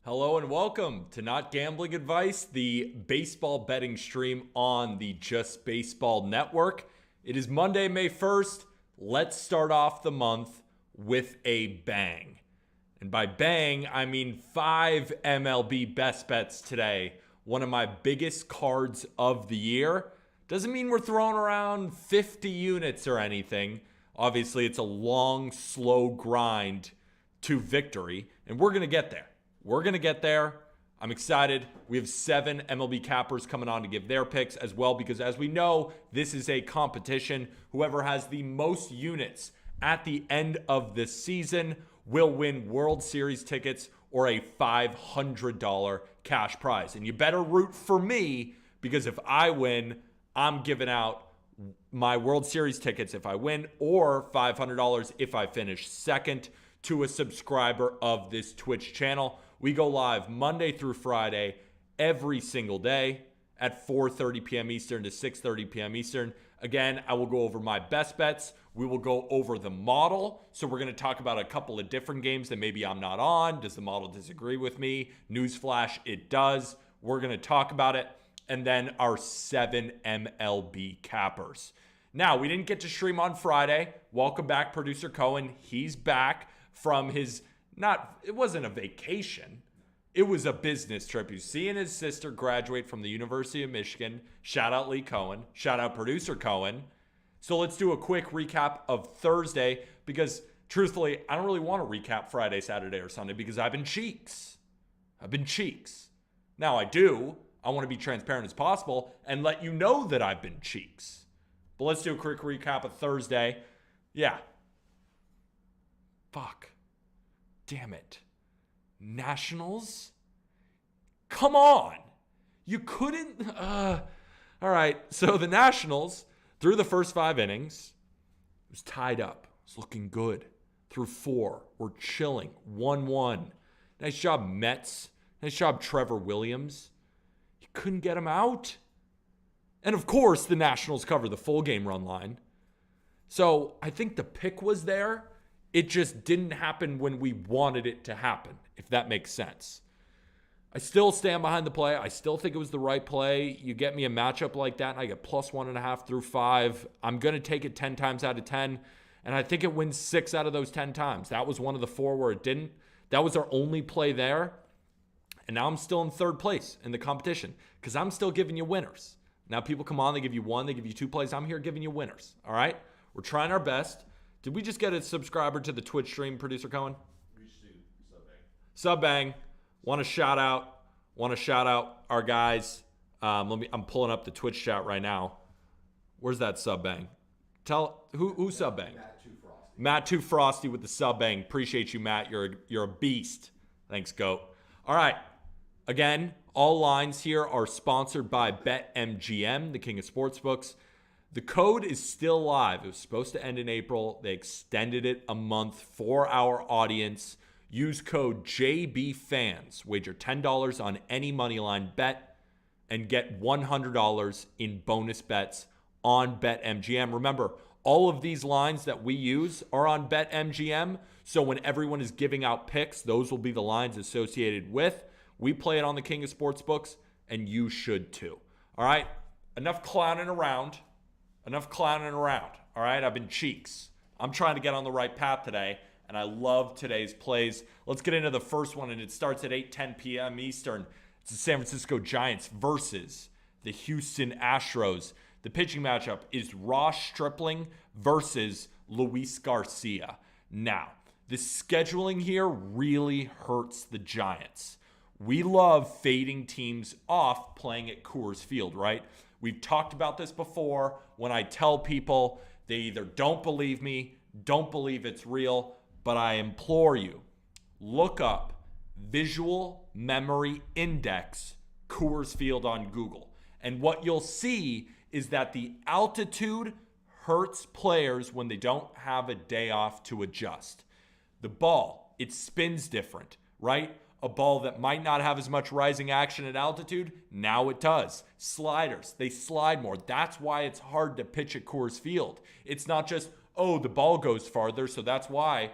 Hello and welcome to Not Gambling Advice, the baseball betting stream on the Just Baseball Network. It is Monday, May 1st. Let's start off the month with a bang. And by bang, I mean 5 MLB best bets today. One of my biggest cards of the year. Doesn't mean we're throwing around 50 units or anything. Obviously, it's a long, slow grind to victory, and we're going to get there. We're going to get there. I'm excited. We have 7 MLB cappers coming on to give their picks as well because as we know, this is a competition. Whoever has the most units at the end of this season will win World Series tickets or a $500 cash prize. And you better root for me because if I win, I'm giving out my World Series tickets if I win or $500 if I finish second to a subscriber of this Twitch channel. We go live Monday through Friday every single day at 4:30 p.m. Eastern to 6:30 p.m. Eastern. Again, I will go over my best bets. We will go over the model. So we're going to talk about a couple of different games that maybe I'm not on. Does the model disagree with me? Newsflash, it does. We're going to talk about it. And then our 7 MLB cappers. Now, we didn't get to stream on Friday. Welcome back, Producer Cohen. He's back from his... it wasn't a vacation. It was a business trip. He's seeing his sister graduate from the University of Michigan. Shout out Lee Cohen. Shout out Producer Cohen. So let's do a quick recap of Thursday because truthfully, I don't really want to recap Friday, Saturday, or Sunday because I've been cheeks. Now I do. I want to be transparent as possible and let you know that I've been cheeks. But let's do a quick recap of Thursday. Yeah. Fuck. Damn it. Nationals? Come on. You couldn't... All right. So the Nationals, through the first 5 innings, it was tied up. It was looking good. Through 4, we're chilling. 1-1. Nice job, Mets. Nice job, Trevor Williams. You couldn't get him out. And of course, the Nationals cover the full game run line. So I think the pick was there. It just didn't happen when we wanted it to happen, if that makes sense. I still stand behind the play. I still think it was the right play. You get me a matchup like that, and I get plus 1.5 through 5. I'm going to take it 10 times out of 10, and I think it wins 6 out of those 10 times. That was one of the 4 where it didn't. That was our only play there, and now I'm still in 3rd place in the competition because I'm still giving you winners. Now people come on, they give you 1, they give you 2 plays. I'm here giving you winners, all right? We're trying our best. Did we just get a subscriber to the Twitch stream, Producer Cohen? Subbang. Want to shout out our guys. I'm pulling up the Twitch chat right now. Where's that subbang? Tell who subbang? Matt Too Frosty with the subbang. Appreciate you, Matt. You're a beast. Thanks, Goat. All right. Again, all lines here are sponsored by BetMGM, the king of sportsbooks. The code is still live. It was supposed to end in April. They extended it a month for our audience. Use code JBFans. Wager $10 on any moneyline bet and get $100 in bonus bets on BetMGM. Remember, all of these lines that we use are on BetMGM. So when everyone is giving out picks, those will be the lines associated with. We play it on the king of sportsbooks, and you should too. All right? Enough clowning around. All right? I've been cheeks. I'm trying to get on the right path today, and I love today's plays. Let's get into the first one, and it starts at 8:10 p.m. Eastern. It's the San Francisco Giants versus the Houston Astros. The pitching matchup is Ross Stripling versus Luis Garcia. Now, the scheduling here really hurts the Giants. We love fading teams off playing at Coors Field, right? We've talked about this before. When I tell people, they either don't believe me, don't believe it's real, but I implore you, look up Visual Memory Index Coors Field on Google. And what you'll see is that the altitude hurts players when they don't have a day off to adjust. The ball, it spins different, right? A ball that might not have as much rising action at altitude, now it does. Sliders, they slide more. That's why it's hard to pitch at Coors Field. It's not just, oh, the ball goes farther, so that's why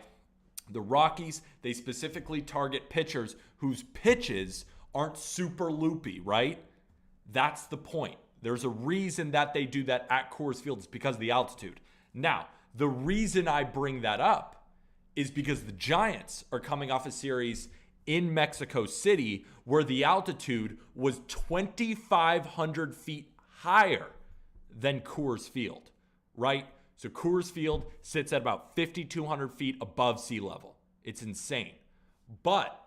The Rockies, they specifically target pitchers whose pitches aren't super loopy, right? That's the point. There's a reason that they do that at Coors Field. It's because of the altitude. Now, the reason I bring that up is because the Giants are coming off a series in Mexico City where the altitude was 2,500 feet higher than Coors Field, right? So Coors Field sits at about 5,200 feet above sea level. It's insane. But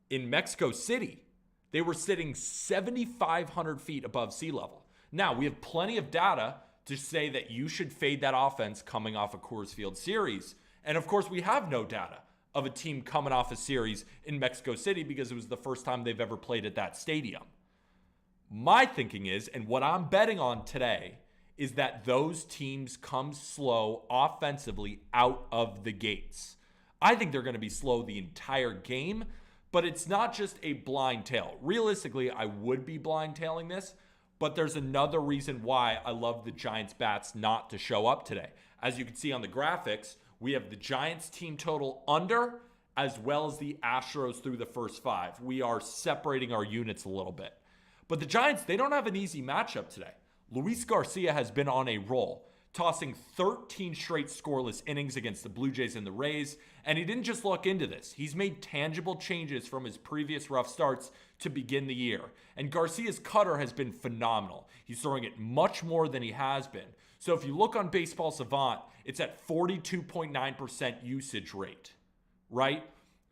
in Mexico City, they were sitting 7,500 feet above sea level. Now, we have plenty of data to say that you should fade that offense coming off a Coors Field series. And of course, we have no data of a team coming off a series in Mexico City because it was the first time they've ever played at that stadium. My thinking is, and what I'm betting on today, is that those teams come slow offensively out of the gates. I think they're going to be slow the entire game, but it's not just a blind tail. Realistically, I would be blind tailing this, but there's another reason why I love the Giants bats not to show up today. As you can see on the graphics, we have the Giants team total under, as well as the Astros through the first five. We are separating our units a little bit. But the Giants, they don't have an easy matchup today. Luis Garcia has been on a roll, tossing 13 straight scoreless innings against the Blue Jays and the Rays. And he didn't just luck into this. He's made tangible changes from his previous rough starts to begin the year. And Garcia's cutter has been phenomenal. He's throwing it much more than he has been. So if you look on Baseball Savant, it's at 42.9% usage rate, right?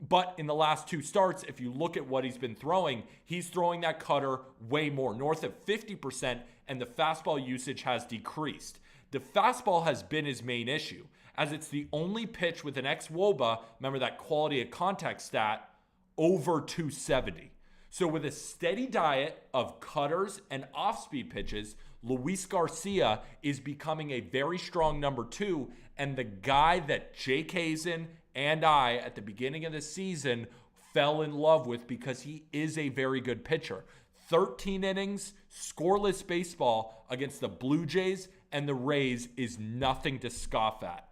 But in the last two starts, if you look at what he's been throwing, he's throwing that cutter way more, north of 50%, and the fastball usage has decreased. The fastball has been his main issue, as it's the only pitch with an xWOBA, remember that quality of contact stat, over 270. So with a steady diet of cutters and off-speed pitches, Luis Garcia is becoming a very strong number two, and the guy that Jake Hazen and I, at the beginning of the season, fell in love with because he is a very good pitcher. 13 innings, scoreless baseball against the Blue Jays and the Rays is nothing to scoff at.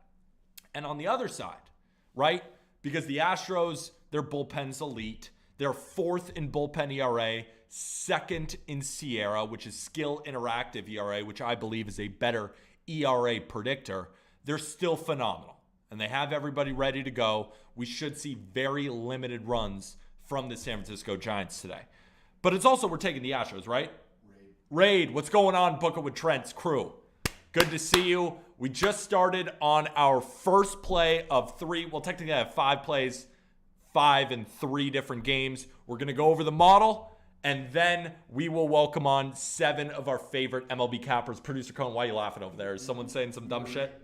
And on the other side, right, because the Astros, their bullpen's elite. They're fourth in bullpen ERA, second in Sierra, which is Skill Interactive ERA, which I believe is a better ERA predictor. They're still phenomenal. And they have everybody ready to go. We should see very limited runs from the San Francisco Giants today. But it's also, we're taking the Astros, right? Raid, what's going on, Book It with Trent's crew? Good to see you. We just started on our first play of three. Well, technically I have 5 plays, 5 in 3 different games. We're going to go over the model, and then we will welcome on 7 of our favorite MLB cappers. Producer Cohen, why are you laughing over there? Is someone saying some dumb shit?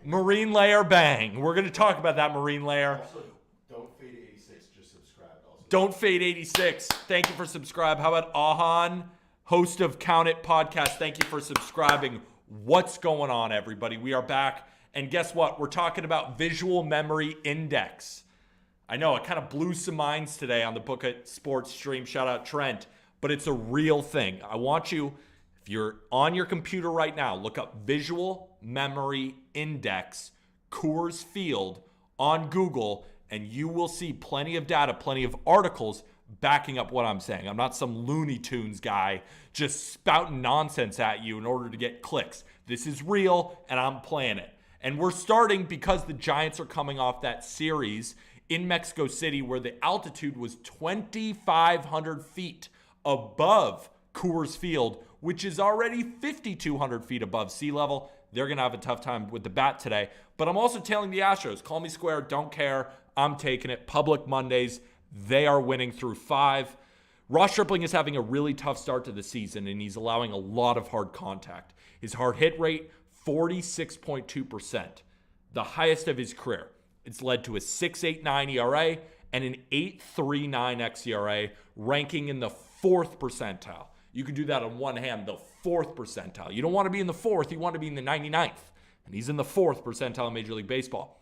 Marine Layer Bang. We're going to talk about that Marine Layer. Also, don't fade 86, just subscribe. Also. Don't fade 86. Thank you for subscribe. How about Ahan, host of Count It Podcast? Thank you for subscribing. What's going on, everybody? We are back. And guess what? We're talking about visual memory index. I know it kind of blew some minds today on the Book It Sports stream. Shout out Trent. But it's a real thing. I want you, if you're on your computer right now, look up Visual Memory Index, Coors Field on Google, and you will see plenty of data, plenty of articles backing up what I'm saying. I'm not some Looney Tunes guy just spouting nonsense at you in order to get clicks. This is real, and I'm playing it. And we're starting because the Giants are coming off that series in Mexico City where the altitude was 2,500 feet above Coors Field, which is already 5,200 feet above sea level. They're going to have a tough time with the bat today. But I'm also telling the Astros, call me square, don't care. I'm taking it. Public Mondays, they are winning through 5. Ross Stripling is having a really tough start to the season, and he's allowing a lot of hard contact. His hard hit rate, 46.2%, the highest of his career. It's led to a 6.89 ERA and an 8.39 xERA, ranking in the 4th percentile. You can do that on one hand, the 4th percentile. You don't want to be in the 4th, you want to be in the 99th. And he's in the 4th percentile in Major League Baseball.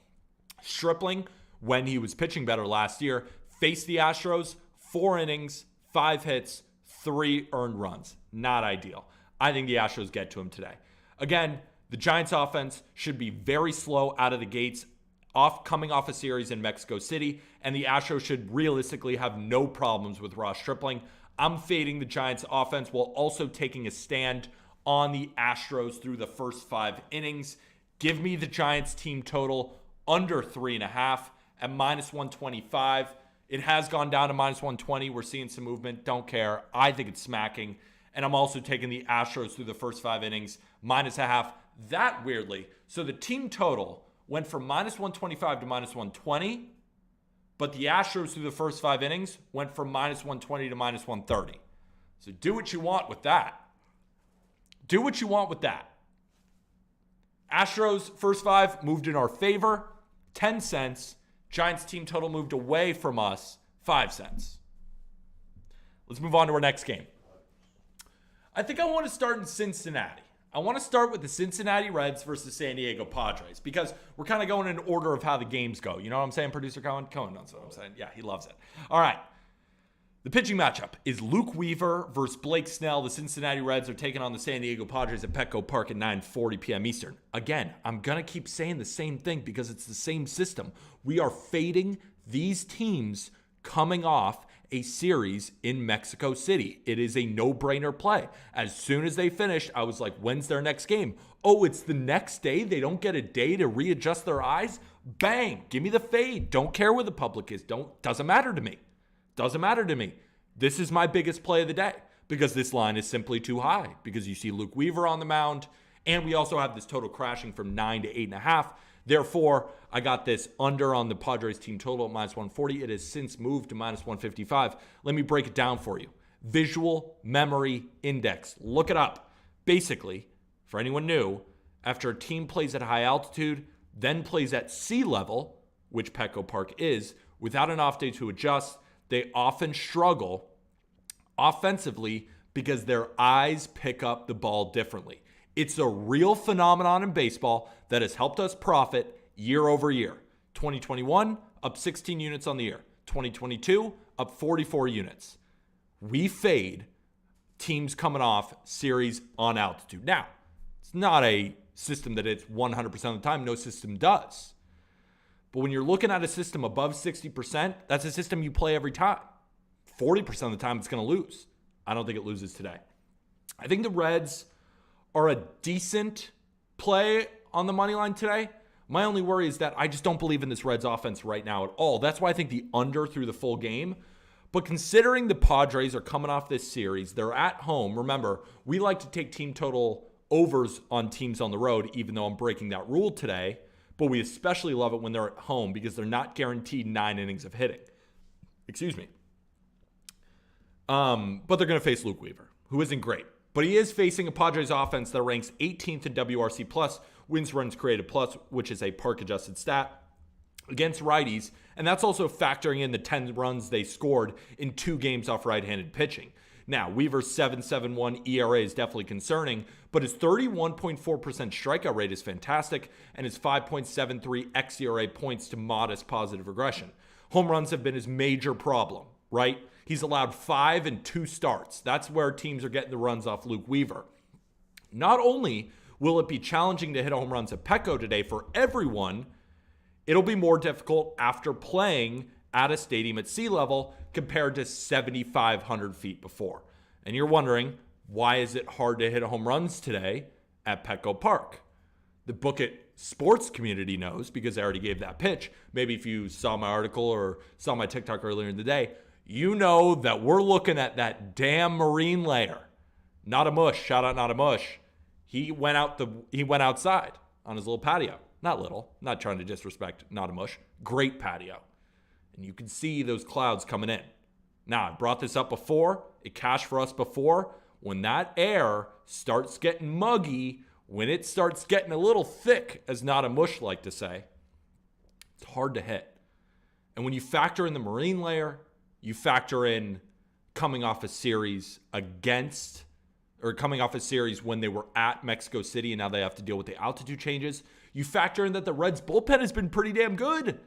Stripling, when he was pitching better last year, faced the Astros, 4 innings, 5 hits, 3 earned runs. Not ideal. I think the Astros get to him today. Again, the Giants offense should be very slow out of the gates coming off a series in Mexico City, and the Astros should realistically have no problems with Ross Stripling. I'm fading the Giants offense while also taking a stand on the Astros through the first 5 innings. Give me the Giants team total under 3.5 at -125. It has gone down to -120. We're seeing some movement. Don't care. I think it's smacking. And I'm also taking the Astros through the first 5 innings, -0.5. That weirdly. So the team total went from -125 to -120, but the Astros through the first 5 innings went from -120 to -130. So do what you want with that. Do what you want with that. Astros first 5 moved in our favor, 10 cents. Giants team total moved away from us, 5 cents. Let's move on to our next game. I think I want to start in Cincinnati. I want to start with the Cincinnati Reds versus San Diego Padres because we're kind of going in order of how the games go. You know what I'm saying, producer Cohen? Cohen knows what I'm saying. Yeah, he loves it. All right. The pitching matchup is Luke Weaver versus Blake Snell. The Cincinnati Reds are taking on the San Diego Padres at Petco Park at 9:40 p.m. Eastern. Again, I'm going to keep saying the same thing because it's the same system. We are fading these teams coming off a series in Mexico City. It is a no-brainer play. As soon as they finished, I was like, when's their next game? Oh, it's the next day? They don't get a day to readjust their eyes? Bang, give me the fade. Don't care where the public is. Doesn't matter to me. Doesn't matter to me. This is my biggest play of the day because this line is simply too high because you see Luke Weaver on the mound and we also have this total crashing from 9 to 8.5. Therefore, I got this under on the Padres team total at -140. It has since moved to -155. Let me break it down for you. Visual Memory Index. Look it up. Basically, for anyone new, after a team plays at high altitude, then plays at sea level, which Petco Park is, without an off day to adjust, they often struggle offensively because their eyes pick up the ball differently. It's a real phenomenon in baseball that has helped us profit year over year. 2021, up 16 units on the year. 2022, up 44 units. We fade teams coming off series on altitude. Now, it's not a system that it's 100% of the time. No system does. But when you're looking at a system above 60%, that's a system you play every time. 40% of the time, it's going to lose. I don't think it loses today. I think the Reds are a decent play on the money line today. My only worry is that I just don't believe in this Reds offense right now at all. That's why I think the under through the full game. But considering the Padres are coming off this series, they're at home. Remember, we like to take team total overs on teams on the road, even though I'm breaking that rule today. But we especially love it when they're at home because they're not guaranteed 9 innings of hitting. Excuse me. But they're going to face Luke Weaver, who isn't great. But he is facing a Padres offense that ranks 18th in WRC plus, wins runs created plus, which is a park-adjusted stat, against righties. And that's also factoring in the 10 runs they scored in 2 games off right-handed pitching. Now, Weaver's 7.71 ERA is definitely concerning, but his 31.4% strikeout rate is fantastic, and his 5.73 xERA points to modest positive regression. Home runs have been his major problem, right? He's allowed 5 in 2 starts. That's where teams are getting the runs off Luke Weaver. Not only will it be challenging to hit home runs at Petco today for everyone, it'll be more difficult after playing at a stadium at sea level compared to 7,500 feet before. And you're wondering, why is it hard to hit home runs today at Petco Park? The Book It sports community knows because I already gave that pitch. Maybe if you saw my article or saw my TikTok earlier in the day, you know that we're looking at that damn marine layer. Not a mush. Shout out Not a Mush. He went outside on his little patio. Not little. Not trying to disrespect Not a Mush. Great patio. And you can see those clouds coming in. Now, I brought this up before. It cashed for us before. When that air starts getting muggy, when it starts getting a little thick, as Not a Mush like to say, it's hard to hit. And when you factor in the marine layer, you factor in coming off a series when they were at Mexico City and now they have to deal with the altitude changes. You factor in that the Reds bullpen has been pretty damn good.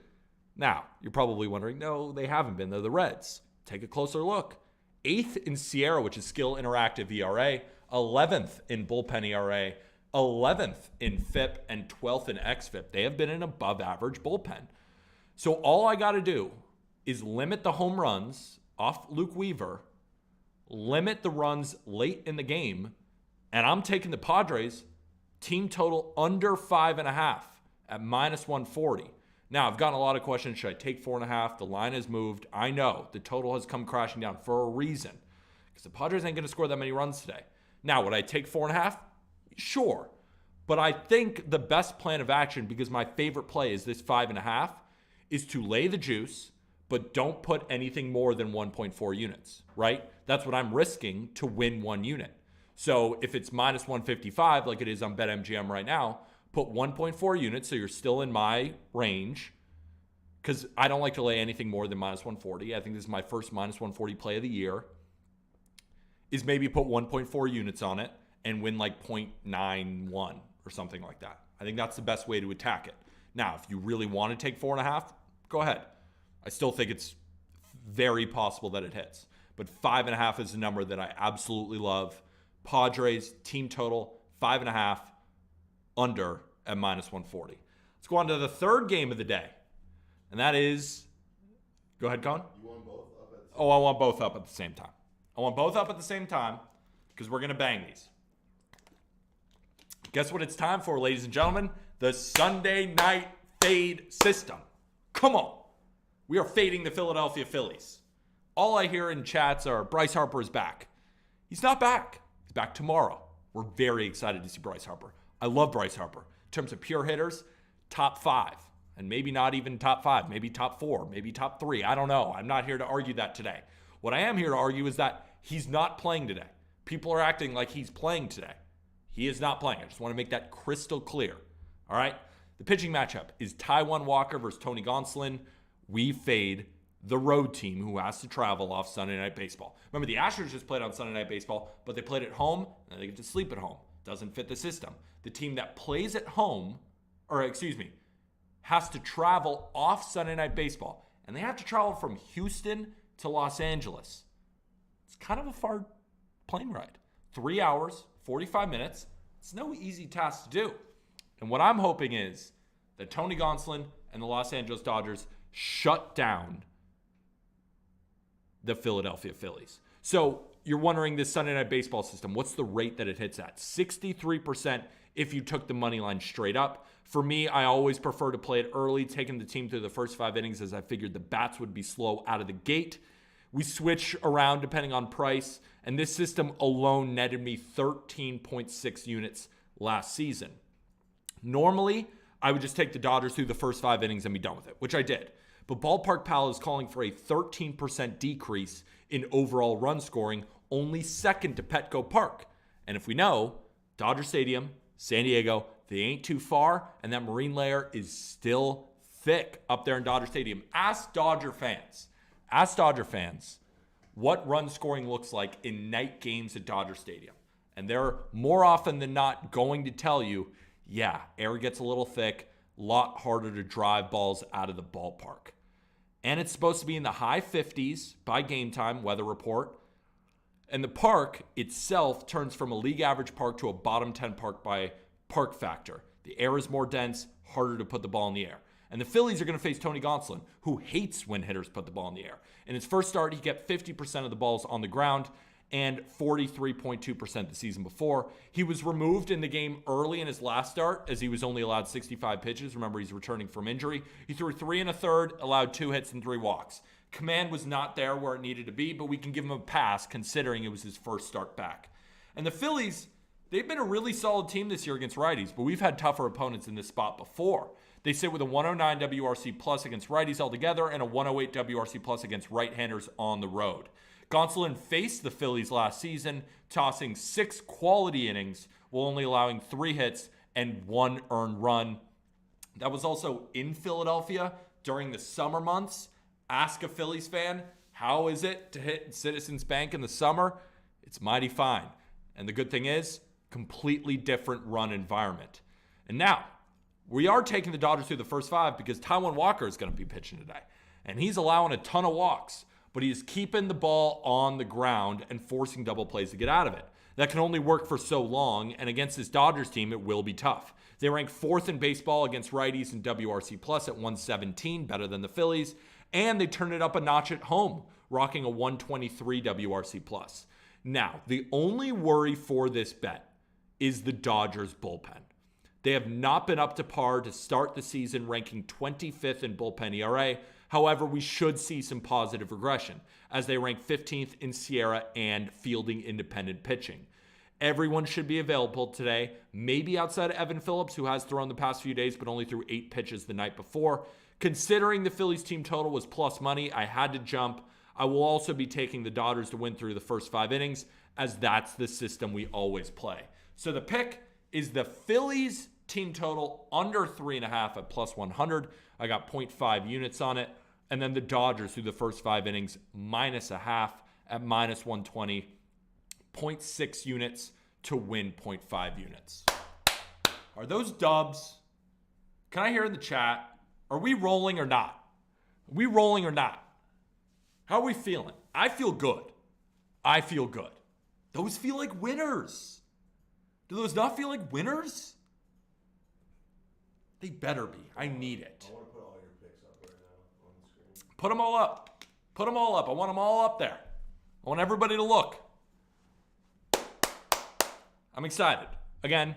Now, you're probably wondering, no, they haven't been. They're the Reds. Take a closer look. 8th in Sierra, which is Skill Interactive ERA. 11th in bullpen ERA. 11th in FIP and 12th in XFIP. They have been an above average bullpen. So all I got to do is limit the home runs off Luke Weaver, limit the runs late in the game, and I'm taking the Padres team total under 5.5 at -140. Now, I've gotten a lot of questions. Should I take 4.5? The line has moved. I know the total has come crashing down for a reason because the Padres ain't going to score that many runs today. Now, would I take 4.5? Sure. But I think the best plan of action, because my favorite play is this 5.5, is to lay the juice, but don't put anything more than 1.4 units, right? That's what I'm risking to win 1 unit. So if it's -155, like it is on BetMGM right now, put 1.4 units, so you're still in my range, because I don't like to lay anything more than -140. I think this is my first -140 play of the year, is maybe put 1.4 units on it and win like 0.91 or something like that. I think that's the best way to attack it. Now, if you really want to take 4.5, go ahead. I still think it's very possible that it hits. But 5.5 is a number that I absolutely love. Padres, team total, 5.5, under at -140. Let's go on to the third game of the day. And that is, go ahead, Colin. You want both up at the same Oh, I want both up at the same time. I want both up at the same time because we're going to bang these. Guess what it's time for, ladies and gentlemen? The Sunday night fade system. Come on. We are fading the Philadelphia Phillies. All I hear in chats are Bryce Harper is back. He's not back. He's back tomorrow. We're very excited to see Bryce Harper. I love Bryce Harper. In terms of pure hitters, top 5. And maybe not even top 5, maybe top 4, maybe top 3. I don't know. I'm not here to argue that today. What I am here to argue is that he's not playing today. People are acting like he's playing today. He is not playing. I just want to make that crystal clear. All right? The pitching matchup is Taijuan Walker versus Tony Gonsolin. We fade the road team who has to travel off Sunday Night Baseball. Remember, the Astros just played on Sunday Night Baseball, but they played at home, and they get to sleep at home. Doesn't fit the system. The team that plays at home, has to travel off Sunday Night Baseball. And they have to travel from Houston to Los Angeles. It's kind of a far plane ride. 3 hours, 45 minutes. It's no easy task to do. And what I'm hoping is that Tony Gonsolin and the Los Angeles Dodgers shut down the Philadelphia Phillies. So you're wondering this Sunday Night Baseball system, what's the rate that it hits at? 63% if you took the money line straight up. For me, I always prefer to play it early, taking the team through the first 5 innings as I figured the bats would be slow out of the gate. We switch around depending on price, and this system alone netted me 13.6 units last season. Normally, I would just take the Dodgers through the first 5 innings and be done with it, which I did. But Ballpark Pal is calling for a 13% decrease in overall run scoring, only second to Petco Park. And if we know, Dodger Stadium, San Diego, they ain't too far, and that marine layer is still thick up there in Dodger Stadium. Ask Dodger fans what run scoring looks like in night games at Dodger Stadium. And they're more often than not going to tell you, yeah, air gets a little thick, a lot harder to drive balls out of the ballpark. And it's supposed to be in the high 50s by game time, weather report. And the park itself turns from a league average park to a bottom 10 park by park factor. The air is more dense, harder to put the ball in the air. And the Phillies are going to face Tony Gonsolin, who hates when hitters put the ball in the air. In his first start, he kept 50% of the balls on the ground and 43.2% the season before. He was removed in the game early in his last start as he was only allowed 65 pitches. Remember, he's returning from injury. He threw 3 1/3, allowed 2 hits and 3 walks. Command was not there where it needed to be, but we can give him a pass considering it was his first start back. And the Phillies, they've been a really solid team this year against righties, but we've had tougher opponents in this spot before. They sit with a 109 WRC plus against righties altogether and a 108 WRC plus against right-handers on the road. Gonsolin faced the Phillies last season, tossing 6 quality innings while only allowing 3 hits and 1 earned run. That was also in Philadelphia during the summer months. Ask a Phillies fan, how is it to hit Citizens Bank in the summer? It's mighty fine. And the good thing is, completely different run environment. And now, we are taking the Dodgers through the first 5 because Taijuan Walker is going to be pitching today. And he's allowing a ton of walks, but he's keeping the ball on the ground and forcing double plays to get out of it. That can only work for so long, and against this Dodgers team, it will be tough. They rank 4th in baseball against righties in WRC Plus at 117, better than the Phillies, and they turn it up a notch at home, rocking a 123 WRC Plus. Now, the only worry for this bet is the Dodgers bullpen. They have not been up to par to start the season, ranking 25th in bullpen ERA. However, we should see some positive regression as they rank 15th in SIERA and fielding independent pitching. Everyone should be available today, maybe outside of Evan Phillips, who has thrown the past few days but only threw 8 pitches the night before. Considering the Phillies team total was plus money, I had to jump. I will also be taking the Dodgers to win through the first 5 innings, as that's the system we always play. So the pick is the Phillies team total under 3.5 at plus 100. I got 0.5 units on it. And then the Dodgers through the first 5 innings, -0.5 at minus 120. 0.6 units to win 0.5 units. Are those dubs? Can I hear in the chat? Are we rolling or not? Are we rolling or not? How are we feeling? I feel good. I feel good. Those feel like winners. Do those not feel like winners? They better be. I need it. I want to put all your picks up right now on the screen. Put them all up. Put them all up. I want them all up there. I want everybody to look. I'm excited. Again,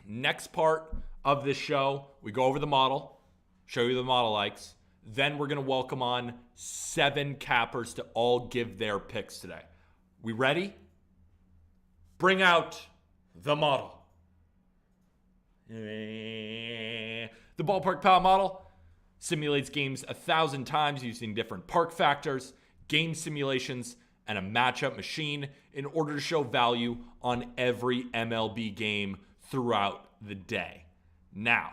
next part of this show, we go over the model, show you the model likes. Then we're going to welcome on 7 cappers to all give their picks today. We ready? Bring out the model. The Ballpark Pal model simulates games 1,000 times using different park factors, game simulations, and a matchup machine in order to show value on every MLB game throughout the day. Now,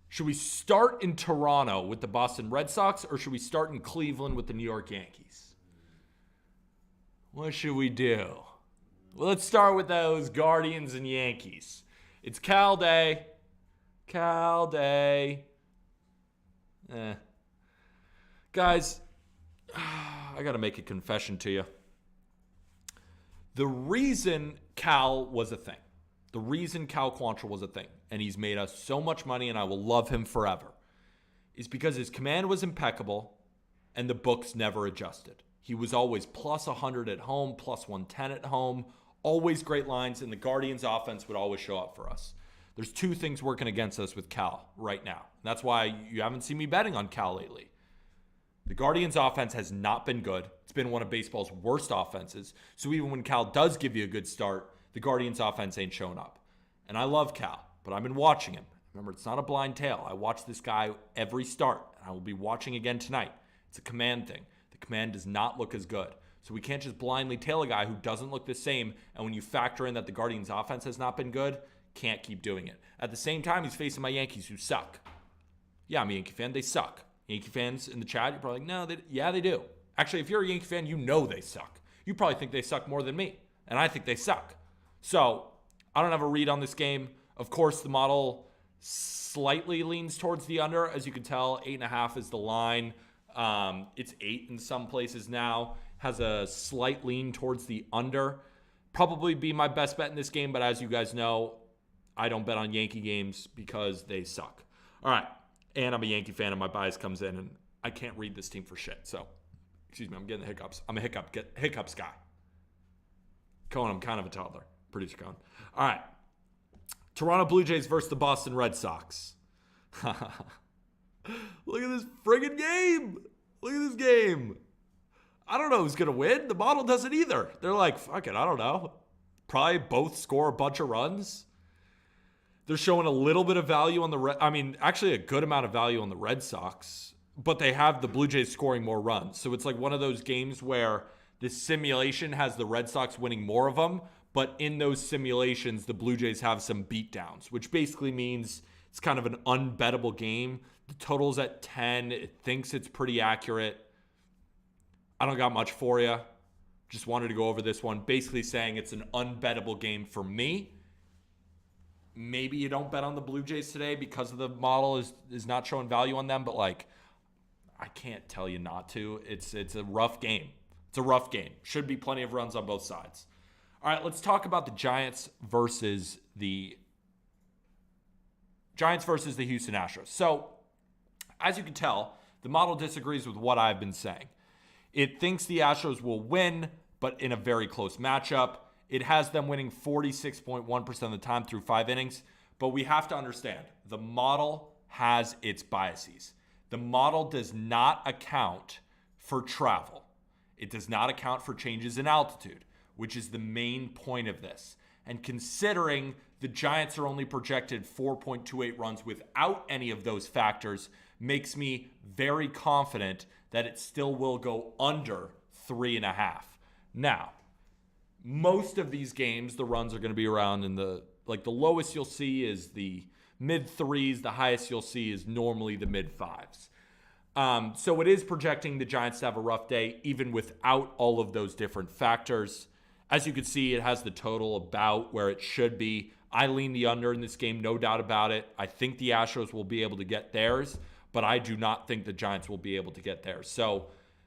should we start in Toronto with the Boston Red Sox, or should we start in Cleveland with the New York Yankees? What should we do? Well, let's start with those Guardians and Yankees. It's Cal Day. Cal Day. Guys, I got to make a confession to you. The reason Cal was a thing, the reason Cal Quantrill was a thing, and he's made us so much money and I will love him forever, is because his command was impeccable and the books never adjusted. He was always plus 100 at home, plus 110 at home, always great lines, and the Guardians offense would always show up for us. There's 2 things working against us with Cal right now. That's why you haven't seen me betting on Cal lately. The Guardians offense has not been good. It's been one of baseball's worst offenses. So even when Cal does give you a good start, the Guardians offense ain't showing up. And I love Cal, but I've been watching him. Remember, it's not a blind tale. I watch this guy every start, and I will be watching again tonight. It's a command thing. The command does not look as good. So we can't just blindly tail a guy who doesn't look the same, and when you factor in that the Guardians offense has not been good, can't keep doing it. At the same time, he's facing my Yankees who suck. Yeah, I'm a Yankee fan. They suck. Yankee fans in the chat, you're probably like, no, they do. Actually, if you're a Yankee fan, you know they suck. You probably think they suck more than me, and I think they suck. So I don't have a read on this game. Of course, the model slightly leans towards the under. As you can tell, 8.5 is the line. It's 8 in some places now. Has a slight lean towards the under. Probably be my best bet in this game, but as you guys know, I don't bet on Yankee games because they suck. All right. And I'm a Yankee fan, and my bias comes in, and I can't read this team for shit. So, excuse me, I'm getting the hiccups. I'm a hiccups guy. Cohen, I'm kind of a toddler. Producer Cohen. All right. Toronto Blue Jays versus the Boston Red Sox. Look at this friggin' game. Look at this game. I don't know who's going to win. The model doesn't either. They're like, fuck it, I don't know. Probably both score a bunch of runs. They're showing a little bit of value on actually a good amount of value on the Red Sox, but they have the Blue Jays scoring more runs. So it's like one of those games where the simulation has the Red Sox winning more of them, but in those simulations, the Blue Jays have some beatdowns, which basically means it's kind of an unbettable game. The total's at 10. It thinks it's pretty accurate. I don't got much for you. Just wanted to go over this one, basically saying it's an unbettable game for me. Maybe you don't bet on the Blue Jays today because of the model is not showing value on them, but like, I can't tell you not to. It's a rough game. It's a rough game. Should be plenty of runs on both sides. All right, let's talk about the Giants versus the Houston Astros. So, as you can tell, the model disagrees with what I've been saying. It thinks the Astros will win, but in a very close matchup. It has them winning 46.1% of the time through 5 innings. But we have to understand, the model has its biases. The model does not account for travel. It does not account for changes in altitude, which is the main point of this. And considering the Giants are only projected 4.28 runs without any of those factors, makes me very confident that it still will go under 3.5. Now, most of these games, the runs are going to be around in the lowest you'll see is the mid 3s. The highest you'll see is normally the mid 5s. So it is projecting the Giants to have a rough day, even without all of those different factors. As you can see, it has the total about where it should be. I lean the under in this game, no doubt about it. I think the Astros will be able to get theirs, but I do not think the Giants will be able to get theirs. So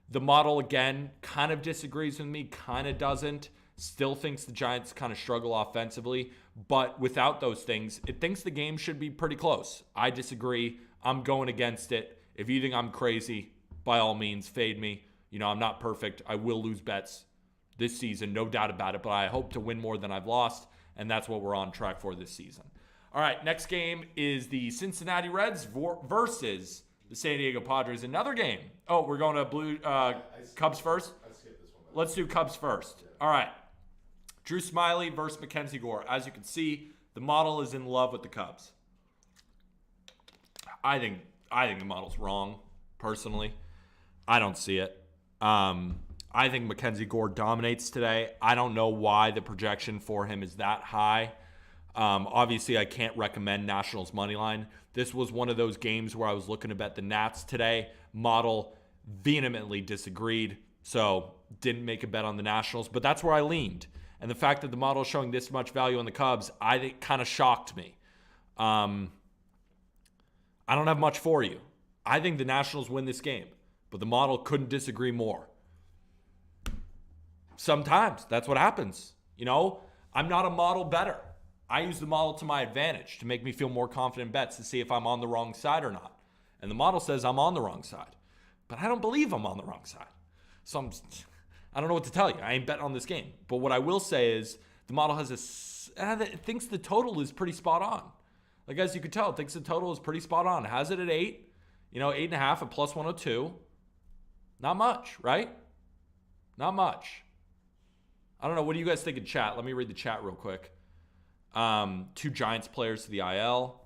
the model, again, kind of disagrees with me, kind of doesn't. Still thinks the Giants kind of struggle offensively, but without those things, it thinks the game should be pretty close. I disagree. I'm going against it. If you think I'm crazy, by all means, fade me. I'm not perfect. I will lose bets this season, no doubt about it, but I hope to win more than I've lost, and that's what we're on track for this season. All right, next game is the Cincinnati Reds versus the San Diego Padres. Another game. Oh, we're going to Cubs first? I skipped this one. Let's do Cubs first. All right. Drew Smyly versus Mackenzie Gore. As you can see, the model is in love with the Cubs. I think the model's wrong, personally. I don't see it. I think Mackenzie Gore dominates today. I don't know why the projection for him is that high. Obviously, I can't recommend Nationals money line. This was one of those games where I was looking to bet the Nats today. Model vehemently disagreed, so didn't make a bet on the Nationals, but that's where I leaned. And the fact that the model is showing this much value on the Cubs, I think kind of shocked me. I don't have much for you. I think the Nationals win this game, but the model couldn't disagree more. Sometimes that's what happens. I'm not a model bettor. I use the model to my advantage to make me feel more confident in bets to see if I'm on the wrong side or not. And the model says I'm on the wrong side, but I don't believe I'm on the wrong side. So I don't know what to tell you. I ain't betting on this game. But what I will say is the model has it thinks the total is pretty spot on. Like, as you can tell, it thinks the total is pretty spot on. It has it at 8, 8.5 at plus 102. Not much, right? Not much. I don't know. What do you guys think in chat? Let me read the chat real quick. 2 Giants players to the IL.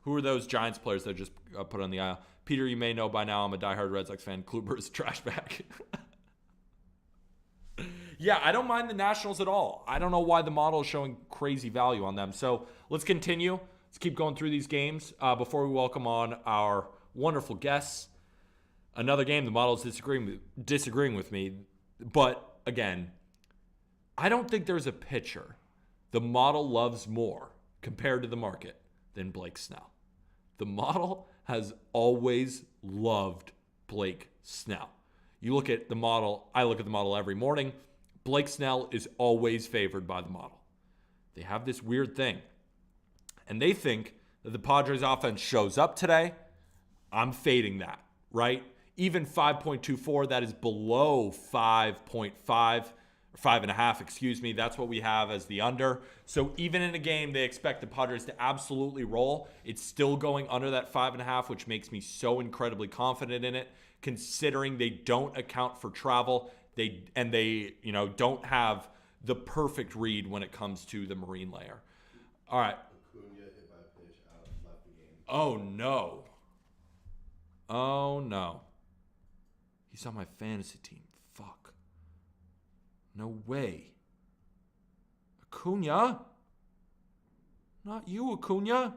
Who are those Giants players that just put on the IL? Peter, you may know by now I'm a diehard Red Sox fan. Kluber is a trash bag. Yeah, I don't mind the Nationals at all. I don't know why the model is showing crazy value on them. So let's continue. Let's keep going through these games before we welcome on our wonderful guests. Another game, the model is disagreeing with me. But again, I don't think there's a pitcher the model loves more compared to the market than Blake Snell. The model has always loved Blake Snell. You look at the model, I look at the model every morning. Blake Snell is always favored by the model. They have this weird thing. And they think that the Padres offense shows up today. I'm fading that, right? Even 5.24, that is below 5.5, or 5.5, excuse me. That's what we have as the under. So even in a game, they expect the Padres to absolutely roll. It's still going under that 5.5, which makes me so incredibly confident in it, considering they don't account for travel. They don't have the perfect read when it comes to the marine layer. All right. Acuna hit by a pitch out, left the game. Oh, no. Oh, no. He's on my fantasy team. Fuck. No way. Acuna? Not you, Acuna.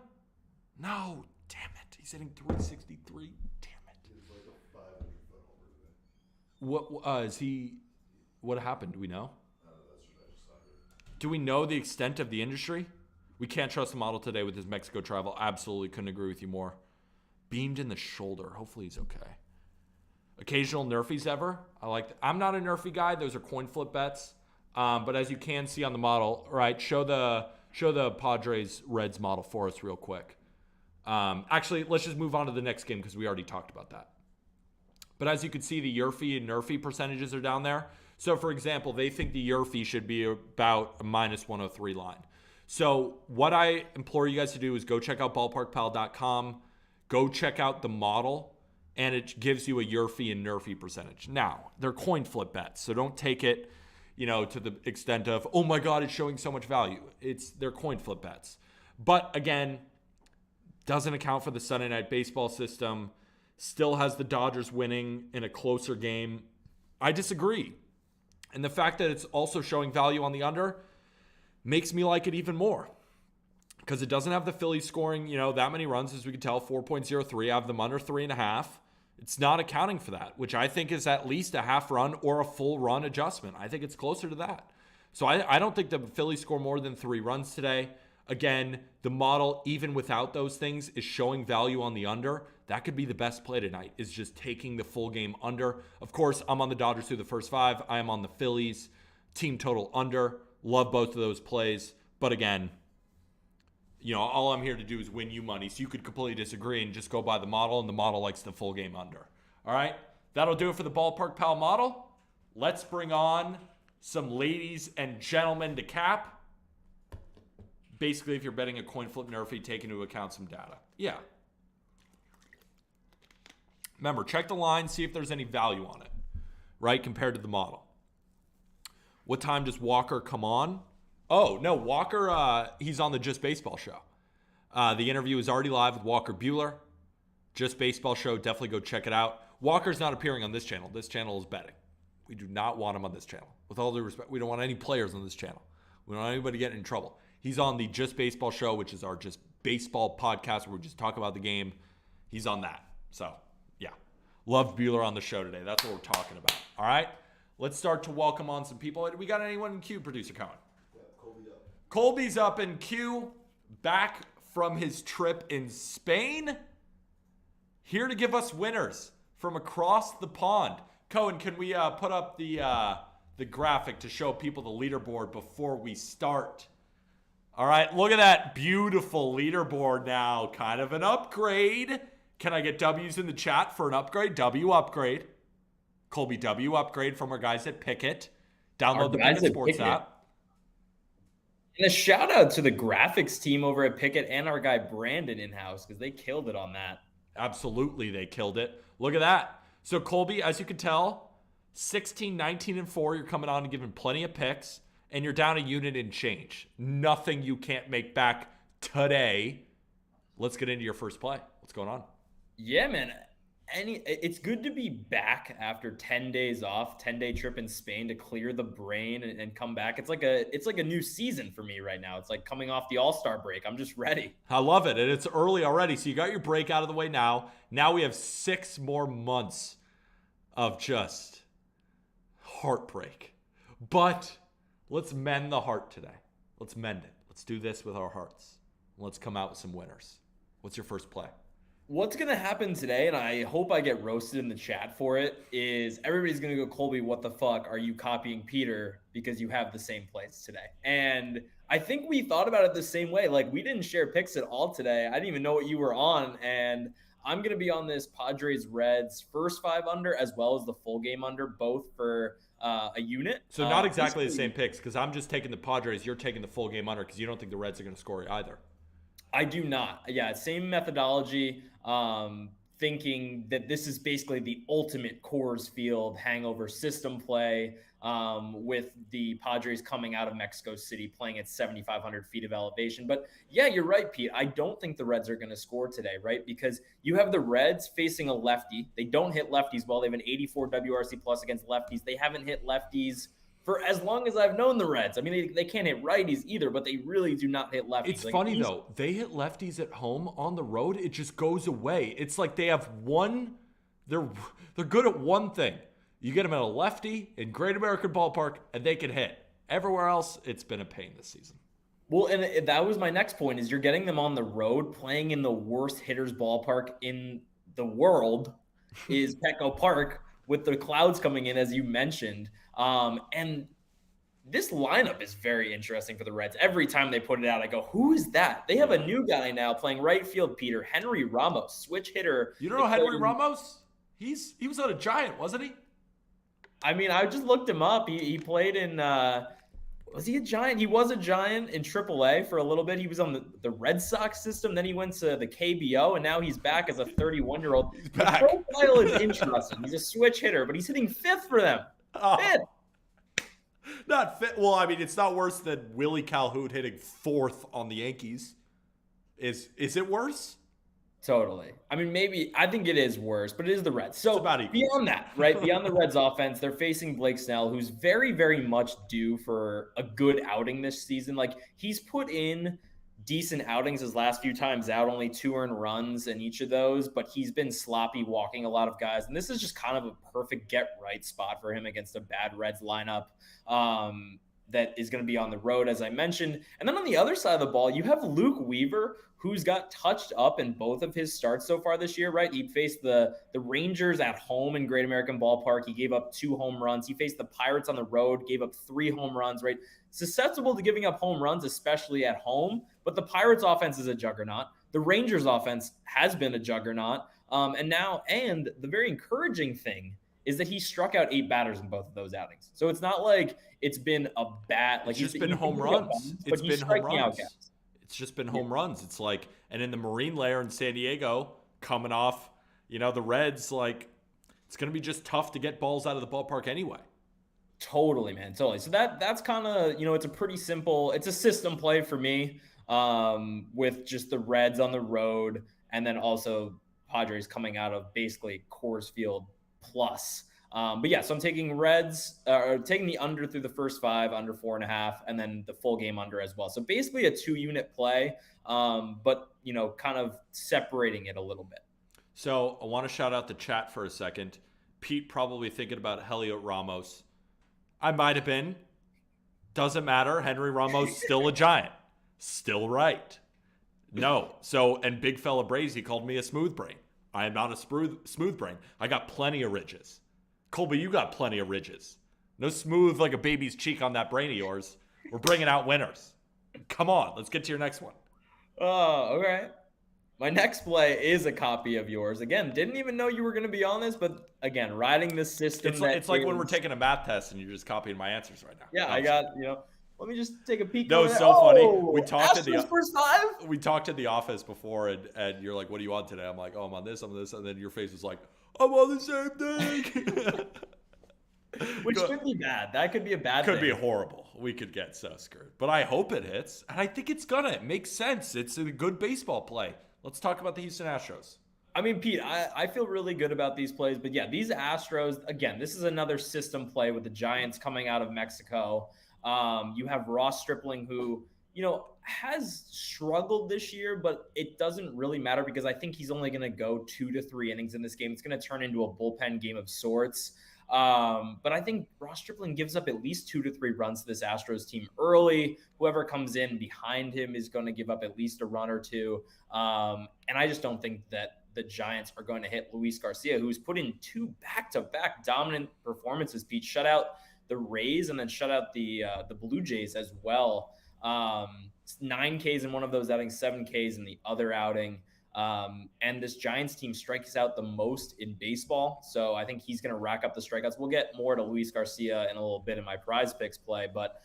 No. Damn it. He's hitting 363. Damn it. He's like a 500-foot homer today. What is he? What happened? Do we know? That's what I just saw here. Do we know the extent of the industry? We can't trust the model today with his Mexico travel. Absolutely couldn't agree with you more. Beamed in the shoulder. Hopefully he's okay. Occasional nerfies ever. I like that. I'm not a nerfy guy. Those are coin flip bets. But as you can see on the model, right, show the Padres Reds model for us real quick. Actually, let's just move on to the next game because we already talked about that. But as you can see, the Yerfie and Nerfie percentages are down there. So, for example, they think the Yerfie should be about a minus 103 line. So what I implore you guys to do is go check out ballparkpal.com, go check out the model, and it gives you a Yerfie and Nerfie percentage. Now, they're coin flip bets, so don't take it, to the extent of, oh my God, it's showing so much value. They're coin flip bets. But again, doesn't account for the Sunday Night Baseball system, still has the Dodgers winning in a closer game. I disagree. And the fact that it's also showing value on the under makes me like it even more because it doesn't have the Phillies scoring, that many runs, as we can tell, 4.03. I have them under 3.5. It's not accounting for that, which I think is at least a half run or a full run adjustment. I think it's closer to that. So I don't think the Phillies score more than 3 runs today. Again, the model, even without those things, is showing value on the under. That could be the best play tonight, is just taking the full game under. Of course, I'm on the Dodgers through the first 5. I am on the Phillies team total under. Love both of those plays. But again, all I'm here to do is win you money. So you could completely disagree and just go by the model, and the model likes the full game under. All right? That'll do it for the Ballpark Pal model. Let's bring on some ladies and gentlemen to cap. Basically, if you're betting a coin flip Nerfie, take into account some data. Yeah. Remember, check the line, see if there's any value on it, right, compared to the model. What time does Walker come on? Oh, no, Walker, he's on the Just Baseball show. The interview is already live with Walker Buehler. Just Baseball show, definitely go check it out. Walker's not appearing on this channel. This channel is betting. We do not want him on this channel. With all due respect, we don't want any players on this channel. We don't want anybody getting in trouble. He's on the Just Baseball show, which is our Just Baseball podcast where we just talk about the game. He's on that. So, yeah. Loved Buehler on the show today. That's what we're talking about. All right? Let's start to welcome on some people. We got anyone in queue, producer Cohen? Yeah, Colby up. Colby's up in queue, back from his trip in Spain. Here to give us winners from across the pond. Cohen, can we put up the graphic to show people the leaderboard before we start? All right, look at that beautiful leaderboard now. Kind of an upgrade. Can I get W's in the chat for an upgrade? W upgrade. Colby W upgrade from our guys at Pickett. Download the Pickett Sports app. And a shout out to the graphics team over at Pickett and our guy Brandon in-house because they killed it on that. Absolutely, they killed it. Look at that. So Colby, as you can tell, 16, 19, and 4. You're coming on and giving plenty of picks. And you're down a unit and change. Nothing you can't make back today. Let's get into your first play. What's going on? Yeah, man. It's good to be back after 10 days off, 10-day trip in Spain to clear the brain and come back. It's like a new season for me right now. It's like coming off the All-Star break. I'm just ready. I love it. And it's early already. So you got your break out of the way now. Now we have 6 more months of just heartbreak. But let's mend the heart today. Let's mend it. Let's do this with our hearts. Let's come out with some winners. What's your first play? What's going to happen today, and I hope I get roasted in the chat for it, is everybody's going to go, Colby, what the fuck are you copying Peter because you have the same plays today? And I think we thought about it the same way. Like, we didn't share picks at all today. I didn't even know what you were on, and I'm going to be on this Padres Reds first 5 under as well as the full game under, both for a unit. So not exactly the same picks because I'm just taking the Padres. You're taking the full game under because you don't think the Reds are going to score either. I do not. Yeah, same methodology. Thinking that this is basically the ultimate Coors Field hangover system play with the Padres coming out of Mexico City playing at 7,500 feet of elevation. But yeah, you're right, Pete. I don't think the Reds are going to score today, right? Because you have the Reds facing a lefty. They don't hit lefties well. They have an 84 WRC plus against lefties. They haven't hit lefties for as long as I've known the Reds. I mean, they can't hit righties either, but they really do not hit lefties. It's funny, though. They hit lefties at home. On the road, it just goes away. It's like they have one – they're good at one thing. You get them at a lefty in Great American Ballpark, and they can hit. Everywhere else, it's been a pain this season. Well, and that was my next point, is you're getting them on the road, playing in the worst hitter's ballpark in the world is Petco Park, with the clouds coming in, as you mentioned. And this lineup is very interesting for the Reds. Every time they put it out, I go, who is that? They have a new guy now playing right field, Peter. Henry Ramos, switch hitter. You don't know Henry Ramos? He was on a Giant, wasn't he? I mean, I just looked him up. He played in was he a Giant? He was a Giant in AAA for a little bit. He was on the Red Sox system. Then he went to the KBO, and now he's back as a 31-year-old. He's back. The profile is interesting. He's a switch hitter, but he's hitting 5th for them. Oh. 5th. Not fit. Well, I mean, it's not worse than Willie Calhoun hitting 4th on the Yankees. Is it worse? Totally. I mean, maybe I think it is worse, but it is the Reds. So beyond that, right? Beyond the Reds offense, they're facing Blake Snell, who's very, very much due for a good outing this season. Like, he's put in decent outings his last few times out, only 2 earned runs in each of those, but he's been sloppy walking a lot of guys. And this is just kind of a perfect get right spot for him against a bad Reds lineup. That is going to be on the road, as I mentioned. And then on the other side of the ball, you have Luke Weaver, who's got touched up in both of his starts so far this year, right? He faced the Rangers at home in Great American Ballpark. He gave up 2 home runs. He faced the Pirates on the road, gave up 3 home runs, right? Susceptible to giving up home runs, especially at home. But the Pirates offense is a juggernaut. The Rangers offense has been a juggernaut. And the very encouraging thing is that he struck out 8 batters in both of those outings. So it's not like it's been a bad, like it's just been home runs. It's been home runs. It's just been home runs. It's like, and in the Marine Layer in San Diego, coming off, the Reds, like, it's going to be just tough to get balls out of the ballpark anyway. Totally, man. Totally. So that's kind of, it's a pretty simple, it's a system play for me, with just the Reds on the road, and then also Padres coming out of basically Coors Field plus. But yeah, so I'm taking Reds, taking the under through the first 5, under 4.5, and then the full game under as well. So basically a 2-unit play, but kind of separating it a little bit. So I want to shout out the chat for a second. Pete probably thinking about Heliot Ramos. I might have been. Doesn't matter. Henry Ramos still a Giant. Still right. No. So, and Big Fella Brazy called me a smooth brain. I am not a smooth brain. I got plenty of ridges. Colby, you got plenty of ridges. No smooth like a baby's cheek on that brain of yours. We're bringing out winners. Come on, let's get to your next one. Oh, okay. My next play is a copy of yours. Again, didn't even know you were going to be on this, but again, riding this system. It's like when we're taking a math test and you're just copying my answers right now. Yeah, I got, let me just take a peek. No, it's so funny. We talked first 5? We talked in the office before, and you're like, "What are you on today?" I'm like, "Oh, I'm on this, I'm on this," and then your face was like, "I'm on the same thing." Which could be bad. That could be a bad thing. Could be horrible. We could get so screwed. But I hope it hits, and I think it's gonna. It makes sense. It's a good baseball play. Let's talk about the Houston Astros. I mean, Pete, I feel really good about these plays, but yeah, these Astros, again, this is another system play with the Giants coming out of Mexico. You have Ross Stripling, who, has struggled this year, but it doesn't really matter because I think he's only going to go 2 to 3 innings in this game. It's going to turn into a bullpen game of sorts. But I think Ross Stripling gives up at least 2 to 3 runs to this Astros team early. Whoever comes in behind him is going to give up at least a run or 2. And I just don't think that the Giants are going to hit Luis Garcia, who's put in 2 back-to-back dominant performances. Pete shut out the Rays and then shut out the Blue Jays as well. 9 Ks in one of those outings, 7 Ks in the other outing. And this Giants team strikes out the most in baseball. So I think he's going to rack up the strikeouts. We'll get more to Luis Garcia in a little bit in my prize picks play. But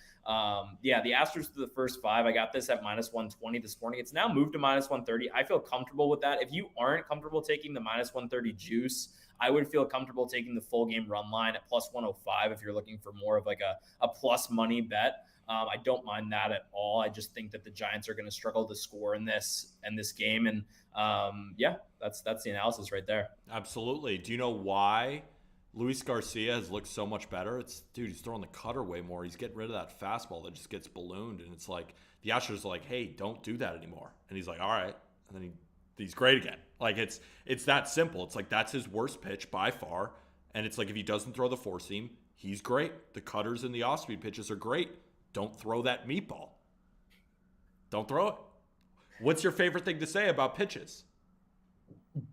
yeah, the Astros through the first 5, I got this at -120 this morning. It's now moved to -130. I feel comfortable with that. If you aren't comfortable taking the -130 juice, I would feel comfortable taking the full game run line at +105 if you're looking for more of like a plus money bet. I don't mind that at all. I just think that the Giants are going to struggle to score in this game. And yeah, that's the analysis right there. Absolutely. Do you know why Luis Garcia has looked so much better? He's throwing the cutter way more. He's getting rid of that fastball that just gets ballooned. And it's like, the Astros are like, hey, don't do that anymore. And he's like, all right. And then he's great again. Like, it's that simple. It's like, that's his worst pitch by far. And it's like, if he doesn't throw the four seam, he's great. The cutters and the off-speed pitches are great. Don't throw that meatball. Don't throw it. What's your favorite thing to say about pitches?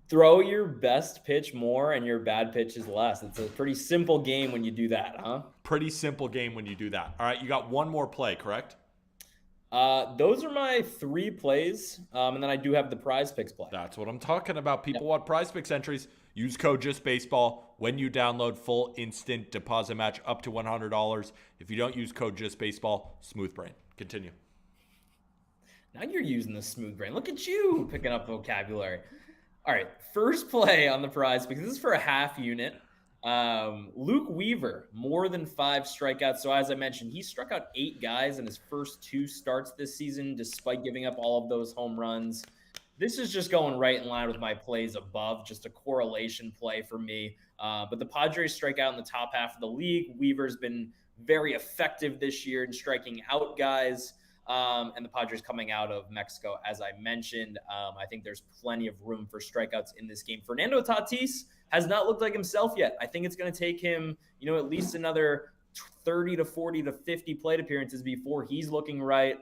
Throw your best pitch more and your bad pitches less. It's a pretty simple game when you do that, huh? Pretty simple game when you do that. All right, you got one more play, correct? Those are my 3 plays, and then I do have the prize picks play. That's what I'm talking about. People want prize picks entries. Use code JustBaseball when you download full instant deposit match up to $100. If you don't use code JustBaseball, smooth brain. Continue. Now you're using the smooth brain. Look at you picking up vocabulary. All right, first play on the prize because this is for a half unit. Luke Weaver, more than 5 strikeouts. So as I mentioned, he struck out 8 guys in his first 2 starts this season, despite giving up all of those home runs. This is just going right in line with my plays above, just a correlation play for me. But the Padres strike out in the top half of the league. Weaver's been very effective this year in striking out guys. And the Padres coming out of Mexico, as I mentioned. I think there's plenty of room for strikeouts in this game. Fernando Tatis has not looked like himself yet. I think it's going to take him, at least another 30 to 40 to 50 plate appearances before he's looking right.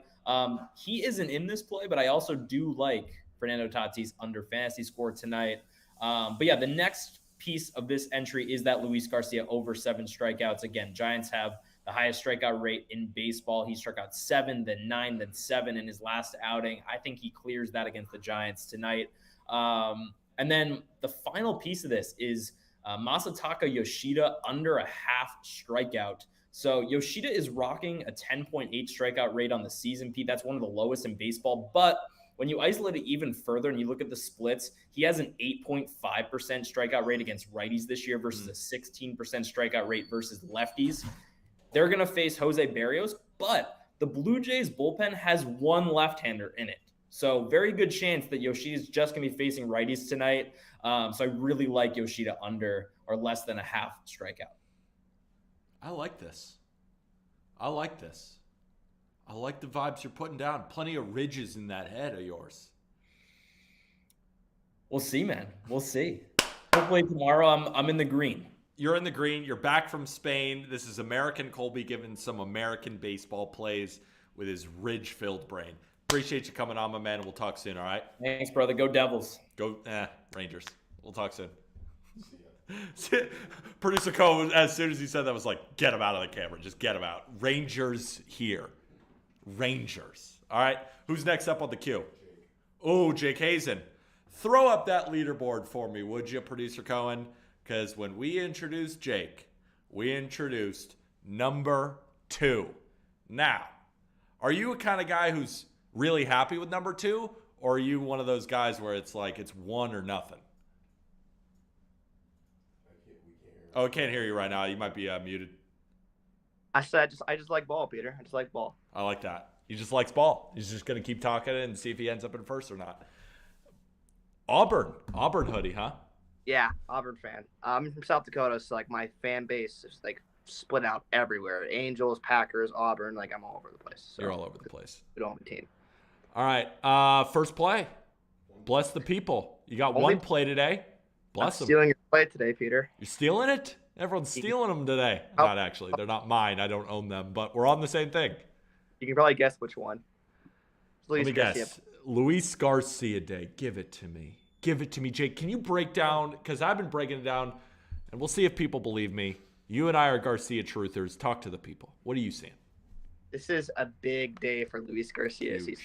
He isn't in this play, but I also do like Fernando Tatis under fantasy score tonight. But yeah, the next piece of this entry is that Luis Garcia over 7 strikeouts. Again, Giants have the highest strikeout rate in baseball. He struck out 7, then 9, then 7 in his last outing. I think he clears that against the Giants tonight. And then the final piece of this is Masataka Yoshida under a half strikeout. So Yoshida is rocking a 10.8 strikeout rate on the season, Pete. That's one of the lowest in baseball. But when you isolate it even further and you look at the splits, he has an 8.5% strikeout rate against righties this year versus a 16% strikeout rate versus lefties. They're going to face Jose Barrios, but the Blue Jays bullpen has 1 left-hander in it. So very good chance that Yoshida's just going to be facing righties tonight. So I really like Yoshida under or less than a half strikeout. I like this. I like this. I like the vibes you're putting down. Plenty of ridges in that head of yours. We'll see, man. We'll see. Hopefully tomorrow I'm in the green. You're in the green. You're back from Spain. This is American Colby giving some American baseball plays with his ridge-filled brain. Appreciate you coming on, my man, and we'll talk soon, all right? Thanks, brother. Go Devils. Go, Rangers. We'll talk soon. Producer Cole, as soon as he said that, was like, get him out of the camera. Just get him out. Rangers here. Rangers. All right? Who's next up on the queue? Oh, Jake Hazen. Throw up that leaderboard for me, would you, Producer Cohen? Because when we introduced Jake, we introduced number 2. Now, are you a kind of guy who's really happy with number 2? Or are you one of those guys where it's like it's 1 or nothing? Oh, I can't hear you right now. You might be muted. I said I just like ball, Peter. I just like ball. I like that. He just likes ball. He's just going to keep talking and see if he ends up in first or not. Auburn hoodie, huh? Yeah, Auburn fan. I'm from South Dakota, so like my fan base is like split out everywhere. Angels, Packers, Auburn. Like I'm all over the place. So You're all over the place. We don't have a team. All right. First play. Bless the people. You got one play today. Bless them. Stealing your play today, Peter. You're stealing it? Everyone's stealing them today. Not actually. They're not mine. I don't own them, but we're on the same thing. You can probably guess which one. Let me guess. Luis Garcia Day. Give it to me. Give it to me, Jake. Can you break down, because I've been breaking it down, and we'll see if people believe me. You and I are Garcia truthers. Talk to the people. What are you seeing? This is a big day for Luis Garcia season.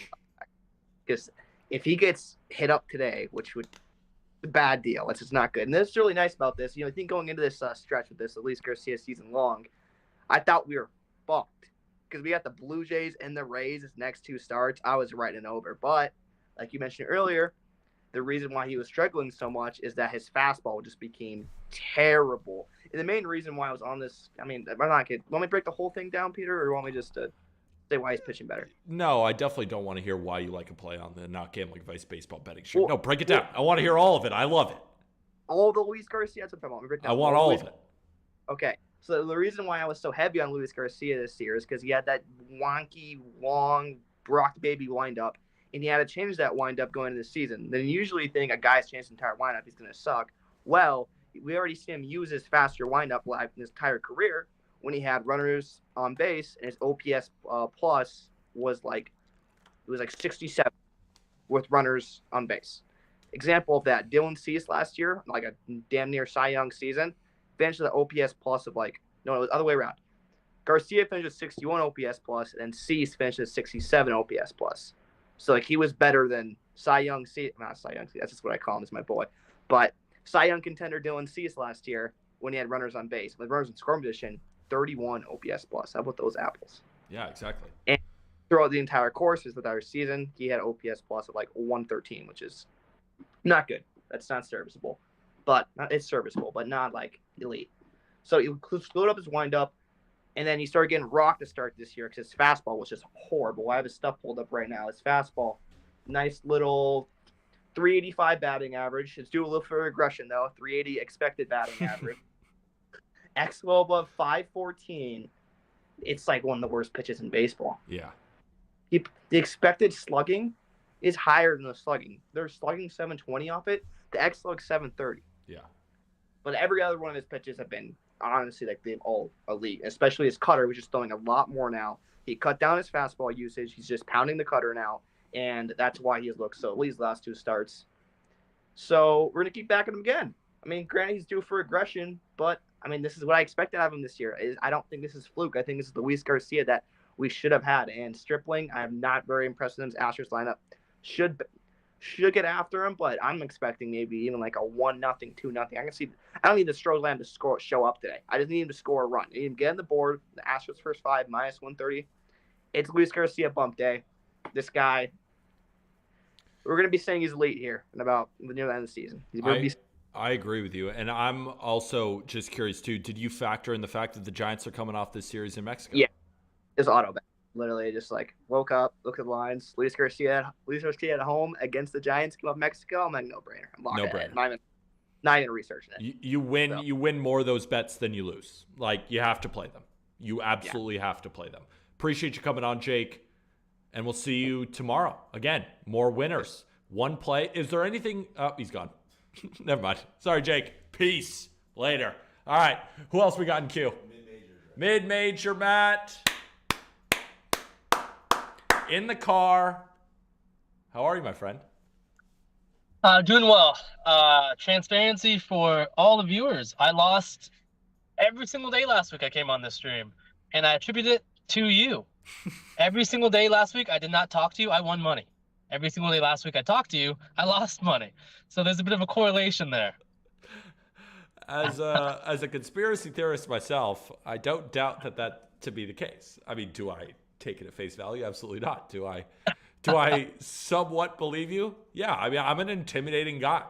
Because if he gets hit up today, which would be a bad deal, it's just not good. And that's really nice about this. I think going into this stretch with this Luis Garcia season long, I thought we were fucked. Because we got the Blue Jays and the Rays as next 2 starts. I was writing over. But, like you mentioned earlier, the reason why he was struggling so much is that his fastball just became terrible. And the main reason why I was on this, I'm not kidding. Want me to break the whole thing down, Peter, or want me just to say why he's pitching better? No, I definitely don't want to hear why you like a play on the Not Gambling Advice Baseball Betting Show. No, break it down. I want to hear all of it. I love it. All the Luis Garcia, that's what I'm talking about. I want all of it. Okay. So the reason why I was so heavy on Luis Garcia this year is because he had that wonky, long Brock Baby windup, and he had to change that windup going into the season. Then you usually think a guy's changed his entire windup, he's going to suck. Well, we already see him use his faster windup in his entire career when he had runners on base, and his OPS plus was like 67 with runners on base. Example of that, Dylan Cease last year, like a damn near Cy Young season, finished with an OPS plus of like, no, it was the other way around. Garcia finished with 61 OPS plus, and Cease finished with 67 OPS plus. So like he was better than Cy Young Cease, not Cy Young Cease, that's just what I call him, is my boy. But Cy Young contender Dylan Cease last year when he had runners on base, with runners in scoring position, 31 OPS plus. How about those apples? Yeah, exactly. And throughout the entire course, his entire season, he had OPS plus of like 113, which is not good. That's not serviceable. But it's serviceable, but not like elite. So he slowed up his windup, and then he started getting rocked to start this year because his fastball was just horrible. I have his stuff pulled up right now. His fastball, nice little 385 batting average. It's due a little for regression, though. 380 expected batting average. XWO above 514. It's like one of the worst pitches in baseball. Yeah. The expected slugging is higher than the slugging. They're slugging 720 off it. The X slug 730. Yeah. But every other one of his pitches have been honestly like they've all elite, especially his cutter, which is throwing a lot more now. He cut down his fastball usage. He's just pounding the cutter now, and that's why he has looked so elite his last two starts. So we're gonna keep backing him again. I mean, granted he's due for regression, but I mean this is what I expected out of him this year. I don't think this is fluke. I think this is the Luis Garcia that we should have had. And Stripling, I'm not very impressed with his Astros lineup. Should get after him, but I'm expecting maybe even like a 1-0, 2-0. I don't need the Strohland to show up today. I just need him to score a run. I need him to get on the board. The Astros first 5 minus 130. It's Luis Garcia bump day. This guy, we're gonna be saying he's elite here in about near the end of the season. I agree with you, and I'm also just curious too. Did you factor in the fact that the Giants are coming off this series in Mexico? Yeah, it's auto bet. Literally just like woke up, look at the lines. Luis Garcia at home against the Giants, come up Mexico. I'm like, no brainer. I'm locked in. Not even researching it. You win. So. You win more of those bets than you lose. Like you have to play them. You absolutely have to play them. Appreciate you coming on, Jake, and we'll see you tomorrow. Again, more winners. One play. Is there anything? Oh, he's gone. Never mind. Sorry, Jake. Peace. Later. All right. Who else we got in queue? Mid-major Matt. In the car. How are you, my friend? Doing well. Transparency for all the viewers. I lost every single day last week I came on this stream, and I attribute it to you. Every single day last week I did not talk to you, I won money. Every single day last week I talked to you, I lost money. So there's a bit of a correlation there. As a conspiracy theorist myself, I don't doubt that to be the case. I mean, do I take it at face value? Absolutely not. Do I somewhat believe you? Yeah. I mean, I'm an intimidating guy.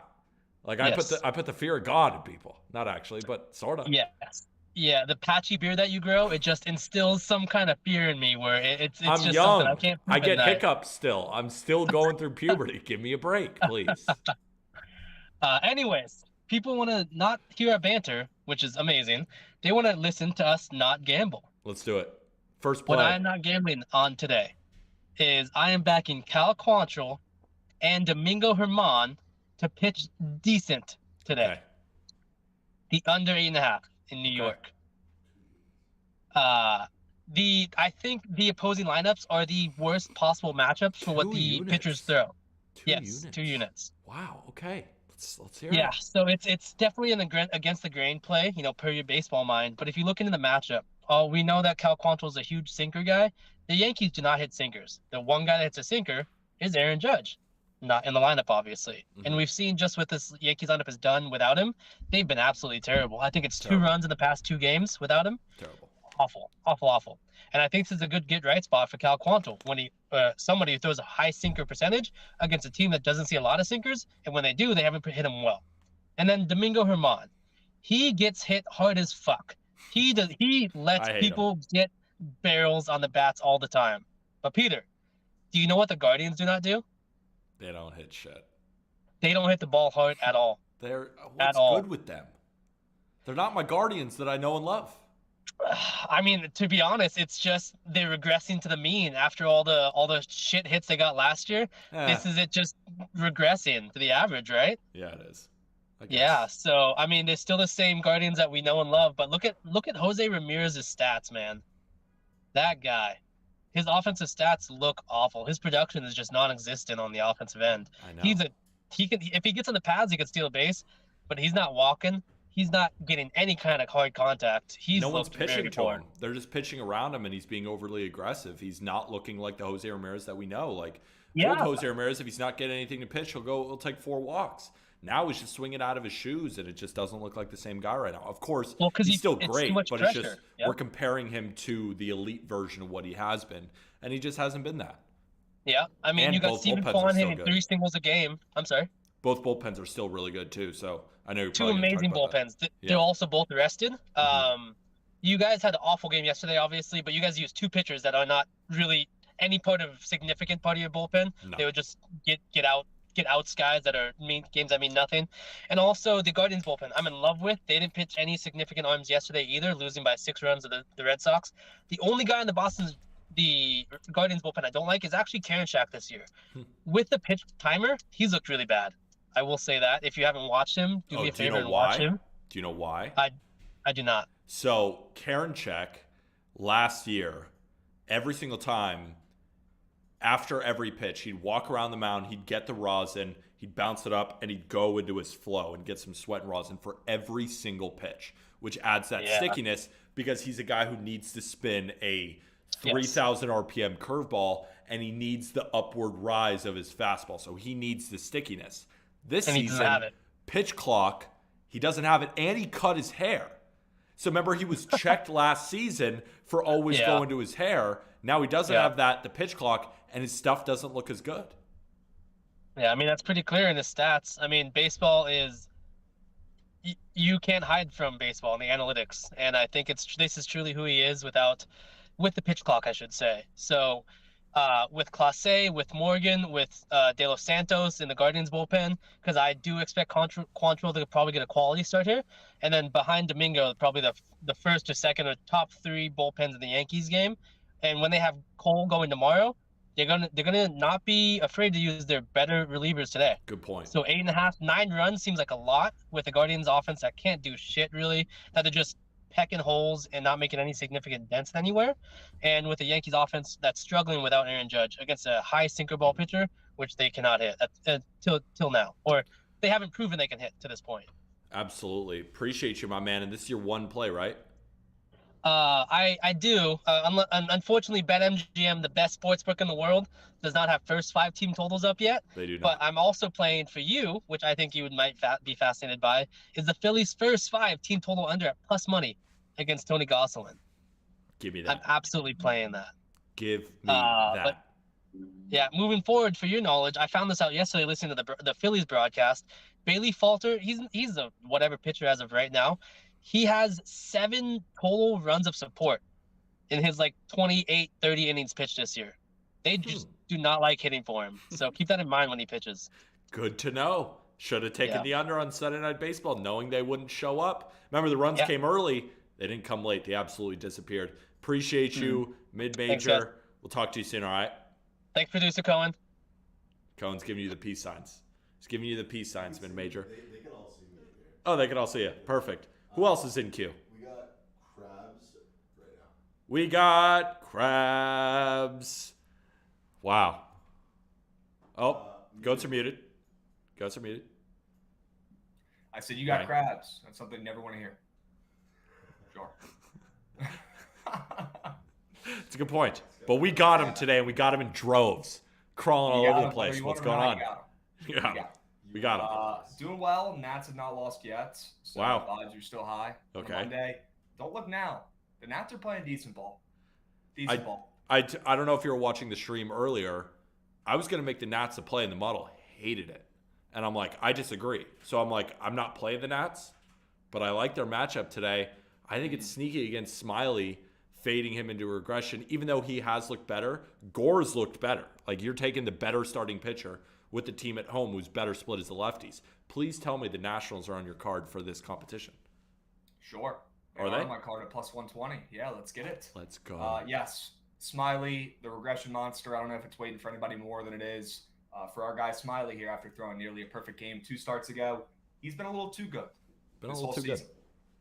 Like yes. I put the fear of God in people. Not actually, but sort of. Yes. Yeah. The patchy beard that you grow, it just instills some kind of fear in me where it's I'm just young. Something I can't. I get hiccups still. I'm still going through puberty. Give me a break, please. Anyways, people want to not hear our banter, which is amazing. They want to listen to us not gamble. Let's do it. First play. What I'm not gambling on today is I am backing Cal Quantrill and Domingo Germán to pitch decent today. Okay. The under 8.5 in New York. I think the opposing lineups are the worst possible matchups for what the pitchers throw. Two units. Wow. Okay. Let's hear it. Yeah. So it's definitely an against the grain play, per your baseball mind. But if you look into the matchup, we know that Cal Quantrill is a huge sinker guy. The Yankees do not hit sinkers. The one guy that hits a sinker is Aaron Judge. Not in the lineup, obviously. Mm-hmm. And we've seen just what this Yankees lineup has done without him. They've been absolutely terrible. I think it's terrible. 2 runs in the past 2 games without him. Terrible. Awful. And I think this is a good get-right spot for Cal Quantrill when somebody who throws a high sinker percentage against a team that doesn't see a lot of sinkers, and when they do, they haven't hit him well. And then Domingo Germán, he gets hit hard as fuck. He lets people get barrels on the bats all the time. But Peter, do you know what the Guardians do not do? They don't hit shit. They don't hit the ball hard at all. What's good with them? They're not my Guardians that I know and love. I mean, to be honest, it's just they're regressing to the mean after all the shit hits they got last year. This is it just regressing to the average, right? Yeah, it is. Yeah, so I mean, they're still the same Guardians that we know and love, but look at Jose Ramirez's stats, man. That guy, his offensive stats look awful. His production is just non-existent on the offensive end. I know. if he gets on the pads, he can steal a base, but he's not walking. He's not getting any kind of hard contact. He's No one's looked very pitching to poor. him. They're just pitching around him, and he's being overly aggressive. He's not looking like the Jose Ramirez that we know. Like, Yeah. old Jose Ramirez, if he's not getting anything to pitch, he'll take 4 walks. Now he's just swinging out of his shoes, and it just doesn't look like the same guy right now. Of course, Well, 'cause he's still it's great, too much but it's pressure. just Yep. we're comparing him to the elite version of what he has been, and he just hasn't been that. Yeah, I mean, And you got both Steven bullpens are Kwan still hitting good. 3 singles a game. I'm sorry. Both bullpens are still really good too. So I know you're 2 probably gonna talk amazing about that. bullpens. They're Yeah. also both rested. You guys had an awful game yesterday, obviously, but you guys used 2 pitchers that are not really any significant part of your bullpen. No. They would just get outs guys that are games that mean nothing. And also the Guardians bullpen, I'm in love with. They didn't pitch any significant arms yesterday either, losing by 6 runs to the Red Sox. The only guy in the Guardians bullpen I don't like is actually Karinchak this year. With the pitch timer, he's looked really bad. I will say that. If you haven't watched him, do me a favor and watch him. Do you know why? I do not. So Karinchak last year, every single time, after every pitch, he'd walk around the mound, he'd get the rosin, he'd bounce it up, and he'd go into his flow and get some sweat and rosin for every single pitch, which adds that stickiness because he's a guy who needs to spin a 3,000 RPM curveball, and he needs the upward rise of his fastball. So he needs the stickiness. This And he doesn't season, have it. pitch clock, he doesn't have it, and he cut his hair. So remember, he was checked last season for always going to his hair. Now he doesn't have the pitch clock, and his stuff doesn't look as good. Yeah, I mean, that's pretty clear in his stats. I mean, baseball is you can't hide from baseball and the analytics, and I think this is truly who he is with the pitch clock, I should say. So with Clase, with Morgan, with De Los Santos in the Guardians bullpen, because I do expect Quantrill to probably get a quality start here, and then behind Domingo, probably the first or second or top 3 bullpens in the Yankees game. And when they have Cole going tomorrow, they're gonna not be afraid to use their better relievers today. Good point. So 8.5, 9 runs seems like a lot with the Guardians offense that can't do shit really, that they're just pecking holes and not making any significant dents anywhere. And with the Yankees offense that's struggling without Aaron Judge against a high sinker ball pitcher, which they cannot hit till now, or they haven't proven they can hit to this point. Absolutely. Appreciate you, my man. And this is your one play, right? I do. Unfortunately, BetMGM, the best sportsbook in the world, does not have first 5 team totals up yet. They do not. But I'm also playing for you, which I think you might be fascinated by, is the Phillies' first 5 team total under at plus money against Tony Gosselin. Give me that. I'm absolutely playing that. Give me that. But yeah, moving forward, for your knowledge, I found this out yesterday listening to the Phillies broadcast. Bailey Falter, he's a whatever pitcher as of right now. He has 7 total runs of support in his 28, 30 innings pitched this year. They just do not like hitting for him. So keep that in mind when he pitches. Good to know. Should have taken the under on Sunday Night Baseball, knowing they wouldn't show up. Remember, the runs came early. They didn't come late. They absolutely disappeared. Appreciate you, mid-major. We'll talk to you soon, all right? Thanks, producer Cohen. Cohen's giving you the peace signs. He's giving you the peace signs, mid-major. They can all see me here. Oh, they can all see you. Perfect. Who else is in queue? We got crabs right now. We got crabs. Wow. Oh, goats are muted. Goats are muted. I said you got Right. crabs. That's something you never want to hear. Sure. It's a good point. But we got him today, and we got him in droves, crawling all over the place. What's going on? Yeah, we got him. Doing well. Nats have not lost yet. So Wow. Vibes are still high. on Okay. Monday. Don't look now. The Nats are playing decent ball. Decent ball. I don't know if you were watching the stream earlier. I was going to make the Nats a play in the muddle. Hated it. And I'm like, I disagree. So I'm like, I'm not playing the Nats, but I like their matchup today. I think it's sneaky against Smiley, fading him into regression. Even though he has looked better, Gore's looked better. Like, you're taking the better starting pitcher with the team at home who's better split as the lefties. Please tell me the Nationals are on your card for this competition. Sure. Are they? on my card at plus 120. Yeah, let's get it. Let's go. Yes. Smiley, the regression monster. I don't know if it's waiting for anybody more than it is. For our guy Smiley here, after throwing nearly a perfect game 2 starts ago, he's been a little too good. Been a this little whole too good. season.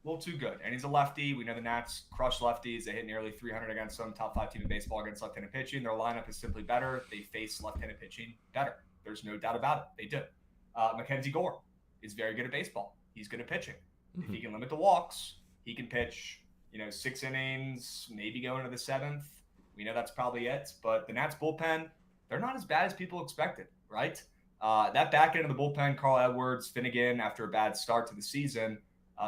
A little too good. And he's a lefty. We know the Nats crush lefties. They hit nearly 300 against them. Top 5 team in baseball against left-handed pitching. Their lineup is simply better. They face left-handed pitching better. There's no doubt about it. They do. Mackenzie Gore is very good at baseball. He's good at pitching. If he can limit the walks, he can pitch, 6 innings, maybe go into the 7th. We know that's probably it. But the Nats bullpen, they're not as bad as people expected, right? That back end of the bullpen, Carl Edwards, Finnegan, after a bad start to the season,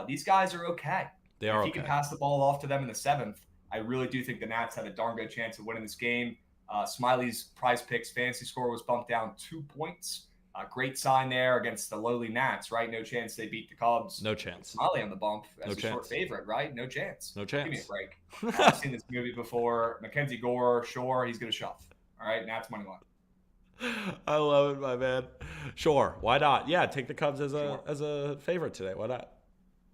these guys are okay. They are If he okay. can pass the ball off to them in the 7th, I really do think the Nats have a darn good chance of winning this game. Smiley's Prize Picks fantasy score was bumped down 2 points. Great sign there against the lowly Nats, right? No chance they beat the Cubs. No chance. Smiley on the bump as No a short chance. favorite, right? No chance. No chance. Give me a break. I've seen this movie before. Mackenzie Gore, sure, he's going to shove. All right, Nats money line. I love it, my man. Sure, why not? Yeah, take the Cubs as a favorite today. Why not?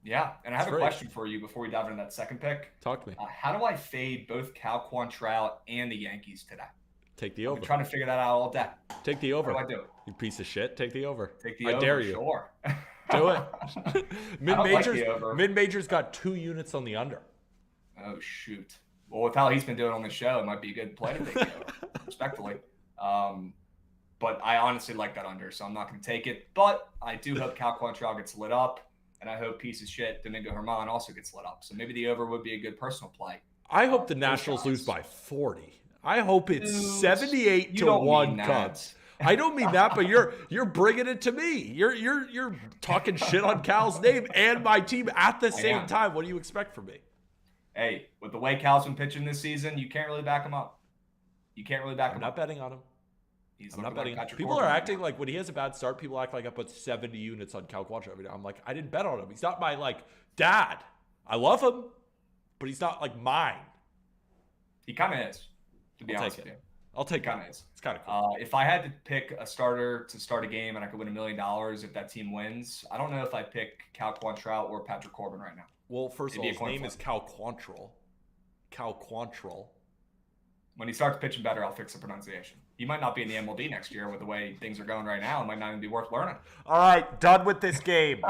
Yeah, and I have That's a great. question for you before we dive into that second pick. Talk to me. How do I fade both Cal Quantrill and the Yankees today? Take the I've over. been trying to figure that out all day. Take the How over. do I do it? You piece of shit. Take the over. Take the I over, dare you. Sure. Do it. don't like the over. Mid-majors got 2 units on the under. Oh, shoot. Well, with how he's been doing on the show, it might be a good play to take the over, respectfully. But I honestly like that under, so I'm not going to take it. But I do hope Cal Quantrill gets lit up, and I hope piece of shit Domingo Germán also gets lit up. So maybe the over would be a good personal play. I hope the Nationals lose by 40. I hope it's Dude, 78 you to don't 1 mean that. Cubs. I don't mean that, but you're bringing it to me. You're talking shit on Cal's name and my team at the same am. time. What do you expect from me? Hey, with the way Cal's been pitching this season, you can't really back him up. You can't really back I'm him not up. betting on him. He's I'm not looking like betting. Patrick People Corbin are right acting now. like when he has a bad start, people act like I put 70 units on Cal Quantrill every day. I'm like, I didn't bet on him. He's not my dad. I love him, but he's not like mine. He kind of is, to be I'll honest take with it. you. I'll take He kind it. of is. It's kind of cool. If I had to pick a starter to start a game and I could win $1 million if that team wins, I don't know if I'd pick Cal Quantrill or Patrick Corbin right now. Well, first of all, It'd be a his coin name flip. is Cal Quantrill. Cal Quantrill. When he starts pitching better, I'll fix the pronunciation. He might not be in the MLB next year with the way things are going right now. It might not even be worth learning. All right, done with this game.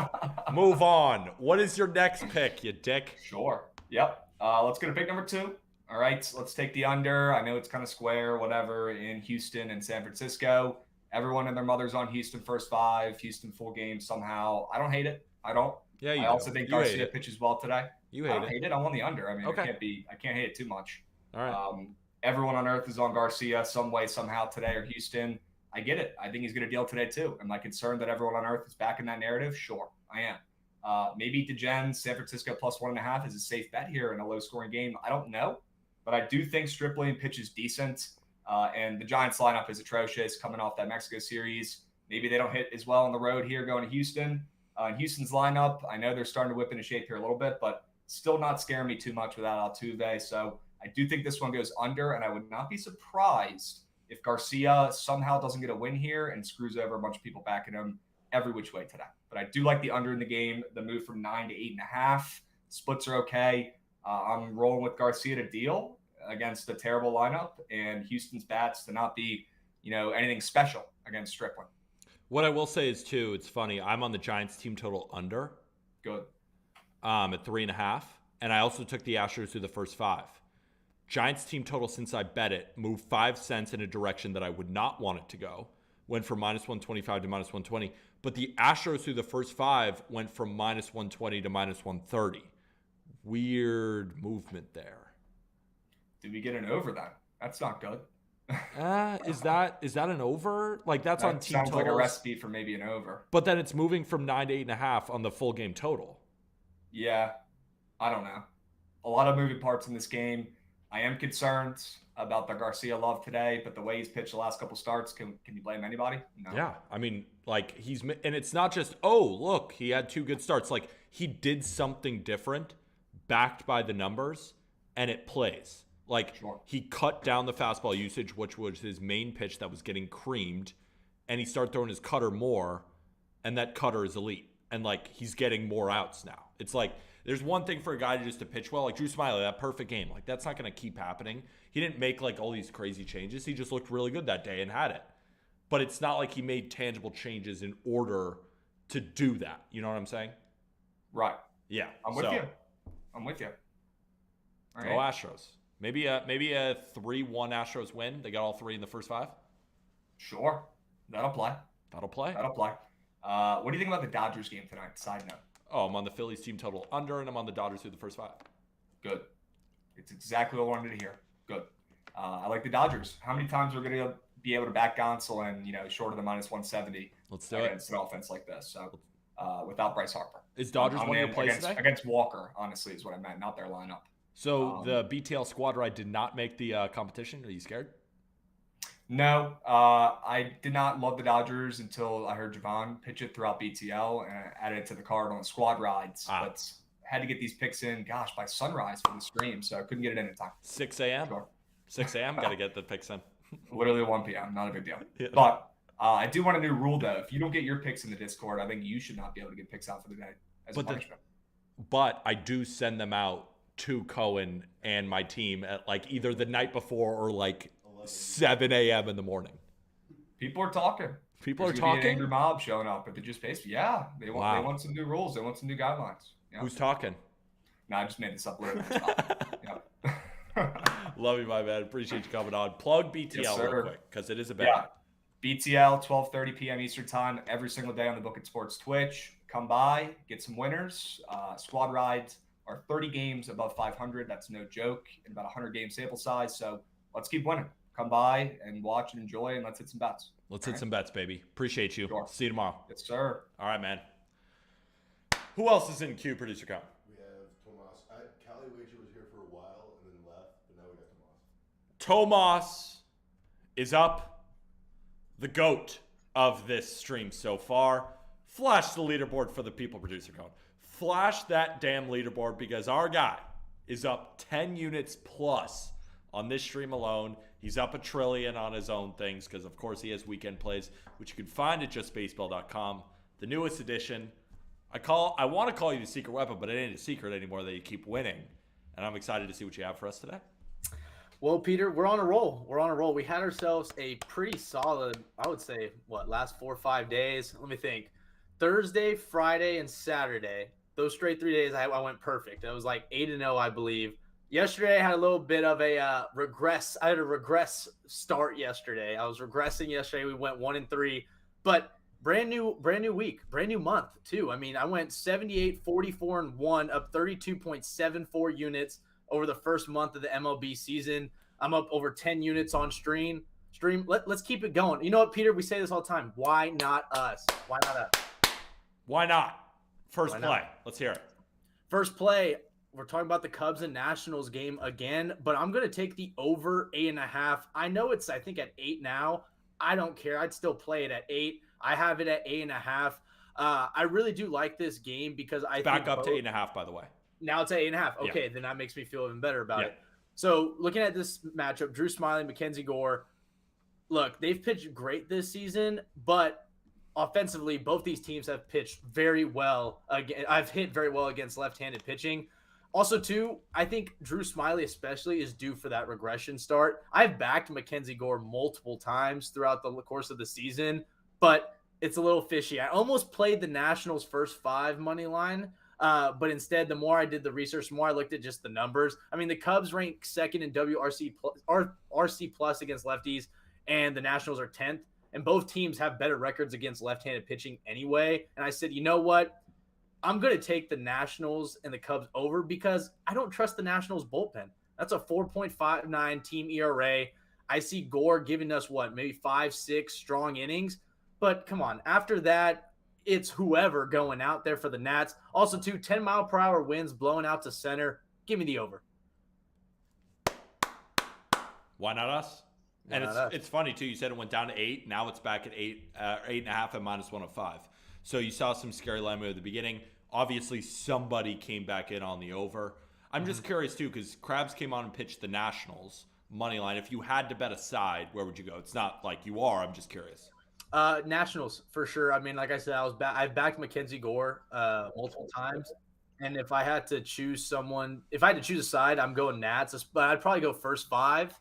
Move on. What is your next pick, you dick? Sure. Yep. Let's go to pick number 2. All right, let's take the under. I know it's kind of square, whatever, in Houston and San Francisco. Everyone and their mother's on Houston first 5, Houston full game somehow. I don't hate it. I don't. Yeah, you I do. also think You hate Garcia it. pitches well today. You I hate don't it. hate it. I want the under. I mean, Okay. I can't hate it too much. All right. Everyone on earth is on Garcia some way, somehow today or Houston. I get it. I think he's going to deal today too. Am I concerned that everyone on earth is back in that narrative? Sure, I am. Maybe DeGen, San Francisco plus 1.5 is a safe bet here in a low-scoring game. I don't know, but I do think Stripling pitches decent, and the Giants lineup is atrocious coming off that Mexico series. Maybe they don't hit as well on the road here going to Houston. Houston's lineup, I know they're starting to whip into shape here a little bit, but still not scaring me too much without Altuve. So I do think this one goes under, and I would not be surprised if Garcia somehow doesn't get a win here and screws over a bunch of people backing him every which way today. But I do like the under in the game, the move from 9 to 8.5. Splits are okay. I'm rolling with Garcia to deal against a terrible lineup, and Houston's bats to not be, anything special against Strickland. What I will say is, too, it's funny. I'm on the Giants team total under Good. at 3.5, and I also took the Astros through the first 5. Giants team total, since I bet it, moved 5 cents in a direction that I would not want it to go. Went from minus 125 to minus 120. But the Astros through the first 5 went from minus 120 to minus 130. Weird movement there. Did we get an over then? That's not good. Is that an over? Like, that's That on team sounds totals. like a recipe for maybe an over. But then it's moving from 9 to 8.5 on the full game total. Yeah, I don't know. A lot of moving parts in this game. I am concerned about the Garcia love today, but the way he's pitched the last couple starts, can you blame anybody? No. Yeah, I mean, and it's not just, oh, look, he had 2 good starts. Like, he did something different, backed by the numbers, and it plays. Like, Sure. He cut down the fastball usage, which was his main pitch that was getting creamed, and he started throwing his cutter more, and that cutter is elite. And, he's getting more outs now. It's like, there's one thing for a guy to pitch well, like Drew Smiley, that perfect game. Like, that's not going to keep happening. He didn't make, all these crazy changes. He just looked really good that day and had it. But it's not like he made tangible changes in order to do that. You know what I'm saying? Right. Yeah. I'm with you. I'm with you. All Go Astros. Maybe a 3-1 Astros win. They got all 3 in the first 5. Sure. That'll play. That'll play. That'll play. What do you think about the Dodgers game tonight? Side note. Oh, I'm on the Phillies team total under, and I'm on the Dodgers through the first 5. Good. It's exactly what I wanted to hear. Good. I like the Dodgers. How many times we're going to be able to back Gonsel and, short of the minus 170 Let's do it. against an offense like this? So without Bryce Harper. Is Dodgers one of your plays against, today? Against Walker, honestly, is what I meant, not their lineup. So the BTL squad ride did not make the competition. Are you scared? No, I did not love the Dodgers until I heard Javon pitch it throughout BTL and I added it to the card on the squad rides. But had to get these picks in, by sunrise for the stream, so I couldn't get it in time. 6 a.m.? Sure. 6 a.m.? Got to get the picks in. Literally 1 p.m., not a big deal. Yeah. But I do want a new rule, though. If you don't get your picks in the Discord, I think you should not be able to get picks out for the day as a punishment. But I do send them out to Cohen and my team at like either the night before or like 7 a.m. in the morning. People are talking. People are There's gonna be talking? an angry mob showing up at the Just Space. Yeah, they want some new rules. They want some new guidelines. Yeah. Who's talking? No, I just made this up literally. Yeah. Love you, my man. Appreciate you coming on. Plug BTL Yes, real sir. quick because it is a bang. Yeah. BTL, 12:30 p.m. Eastern Time, every single day on the Book It Sports Twitch. Come by, get some winners. Squad rides are 30 games above 500. That's no joke. In about 100 game sample size. So let's keep winning. Come by and watch and enjoy, and let's hit some bets. Let's hit some bets, baby. Appreciate you. Sure. See you tomorrow. Yes, sir. All right, man. Who else is in queue, producer count? We have Tomas. Callie Wager was here for a while and then left, but now we got Tomas. Tomas is up, the GOAT of this stream so far. Flash the leaderboard for the people, producer count. Flash that damn leaderboard because our guy is up 10 units plus on this stream alone. He's up 1 trillion on his own things because, of course, he has weekend plays, which you can find at justbaseball.com. The newest edition. I want to call you the secret weapon, but it ain't a secret anymore that you keep winning. And I'm excited to see what you have for us today. Well, Peter, we're on a roll. We had ourselves a pretty solid, I would say, last 4 or 5 days. Let me think. Thursday, Friday, and Saturday. Those straight 3 days, I went perfect. I was like 8-0, I believe. Yesterday, I had a little bit of a regress. I had a regress start yesterday. I was regressing yesterday. We went 1-3, but brand new week, brand new month too. I mean, I went 78, 44, and 1, up 32.74 units over the first month of the MLB season. I'm up over 10 units on stream. Let's keep it going. You know what, Peter? We say this all the time. Why not us? Why not us? Why not? First Why play. not? Let's hear it. First play. We're talking about the Cubs and Nationals game again, but I'm going to take the over 8.5. I know it's, I think, at 8 now. I don't care. I'd still play it at 8. I have it at 8.5. I really do like this game because I Back think up to 8.5, by the way. now it's at 8.5. Yeah. Okay, then that makes me feel even better about Yeah. it. So looking at this matchup, Drew Smiley, Mackenzie Gore, look, they've pitched great this season, but offensively, both these teams have pitched very well. I've hit very well against left-handed pitching. Also, too, I think Drew Smiley especially is due for that regression start. I've backed Mackenzie Gore multiple times throughout the course of the season, but it's a little fishy. I almost played the Nationals first 5 money line, but instead, the more I did the research, the more I looked at just the numbers. I mean, the Cubs rank 2nd in RC plus against lefties, and the Nationals are 10th. And both teams have better records against left-handed pitching anyway. And I said, you know what? I'm going to take the Nationals and the Cubs over because I don't trust the Nationals bullpen. That's a 4.59 team ERA. I see Gore giving us maybe 5-6 strong innings. But come on, after that, it's whoever going out there for the Nats. Also, 10-mile-per-hour winds blowing out to center. Give me the over. Why not us? And it's funny, too. You said it went down to 8. Now it's back at 8.5 at -105. So you saw some scary line move at the beginning. Obviously, somebody came back in on the over. I'm just curious, too, because Krabs came on and pitched the Nationals money line. If you had to bet a side, where would you go? It's not like you are. I'm just curious. Nationals, for sure. I mean, like I said, I've backed Mackenzie Gore multiple times. And if I had to choose a side, I'm going Nats. But I'd probably go first 5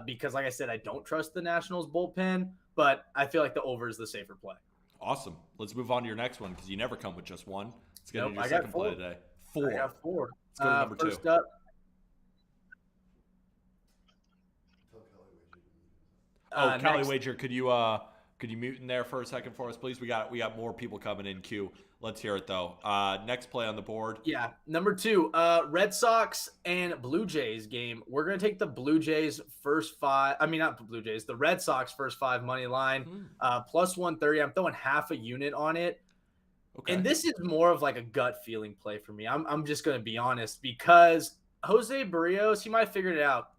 because, like I said, I don't trust the Nationals bullpen. But I feel like the over is the safer play. Awesome. Let's move on to your next one because you never come with just one. Let's get into your I second got 4. play today. 4. I got 4. Let's go to number 2. First up, Tell Callie Wager to mute himself. Callie next- Wager, Could you mute in there for a second for us, please? We got more people coming in queue. Let's hear it though. Next play on the board. Yeah, number 2, Red Sox and Blue Jays game. We're gonna take the Blue Jays first 5. I mean, not the Blue Jays, the Red Sox first 5 money line, plus 130. I'm throwing half a unit on it. Okay. And this is more of like a gut feeling play for me. I'm just gonna be honest, because Jose Barrios, he might have figured it out.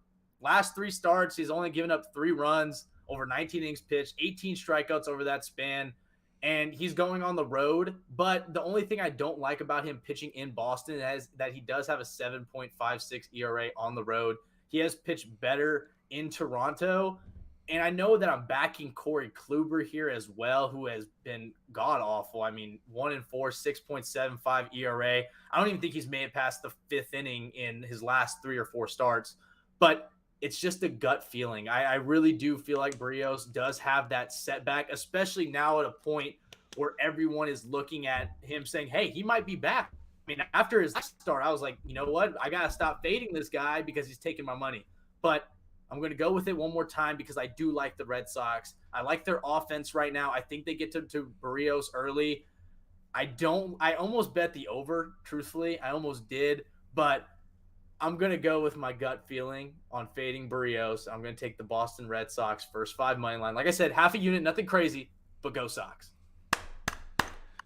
Last 3 starts, he's only given up 3 runs over 19 innings pitched, 18 strikeouts over that span. And he's going on the road, but the only thing I don't like about him pitching in Boston is that he does have a 7.56 ERA on the road. He has pitched better in Toronto, and I know that I'm backing Corey Kluber here as well, who has been god-awful. I mean, 1-4, 6.75 ERA. I don't even think he's made it past the 5th inning in his last 3 or 4 starts, but it's just a gut feeling. I really do feel like Barrios does have that setback, especially now at a point where everyone is looking at him saying, hey, he might be back. I mean, after his last start, I was like, you know what? I got to stop fading this guy because he's taking my money. But I'm going to go with it one more time because I do like the Red Sox. I like their offense right now. I think they get to Barrios early. I almost bet the over, truthfully. I almost did, but I'm going to go with my gut feeling on fading Barrios. I'm going to take the Boston Red Sox first 5 money line. Like I said, half a unit, nothing crazy, but go Sox.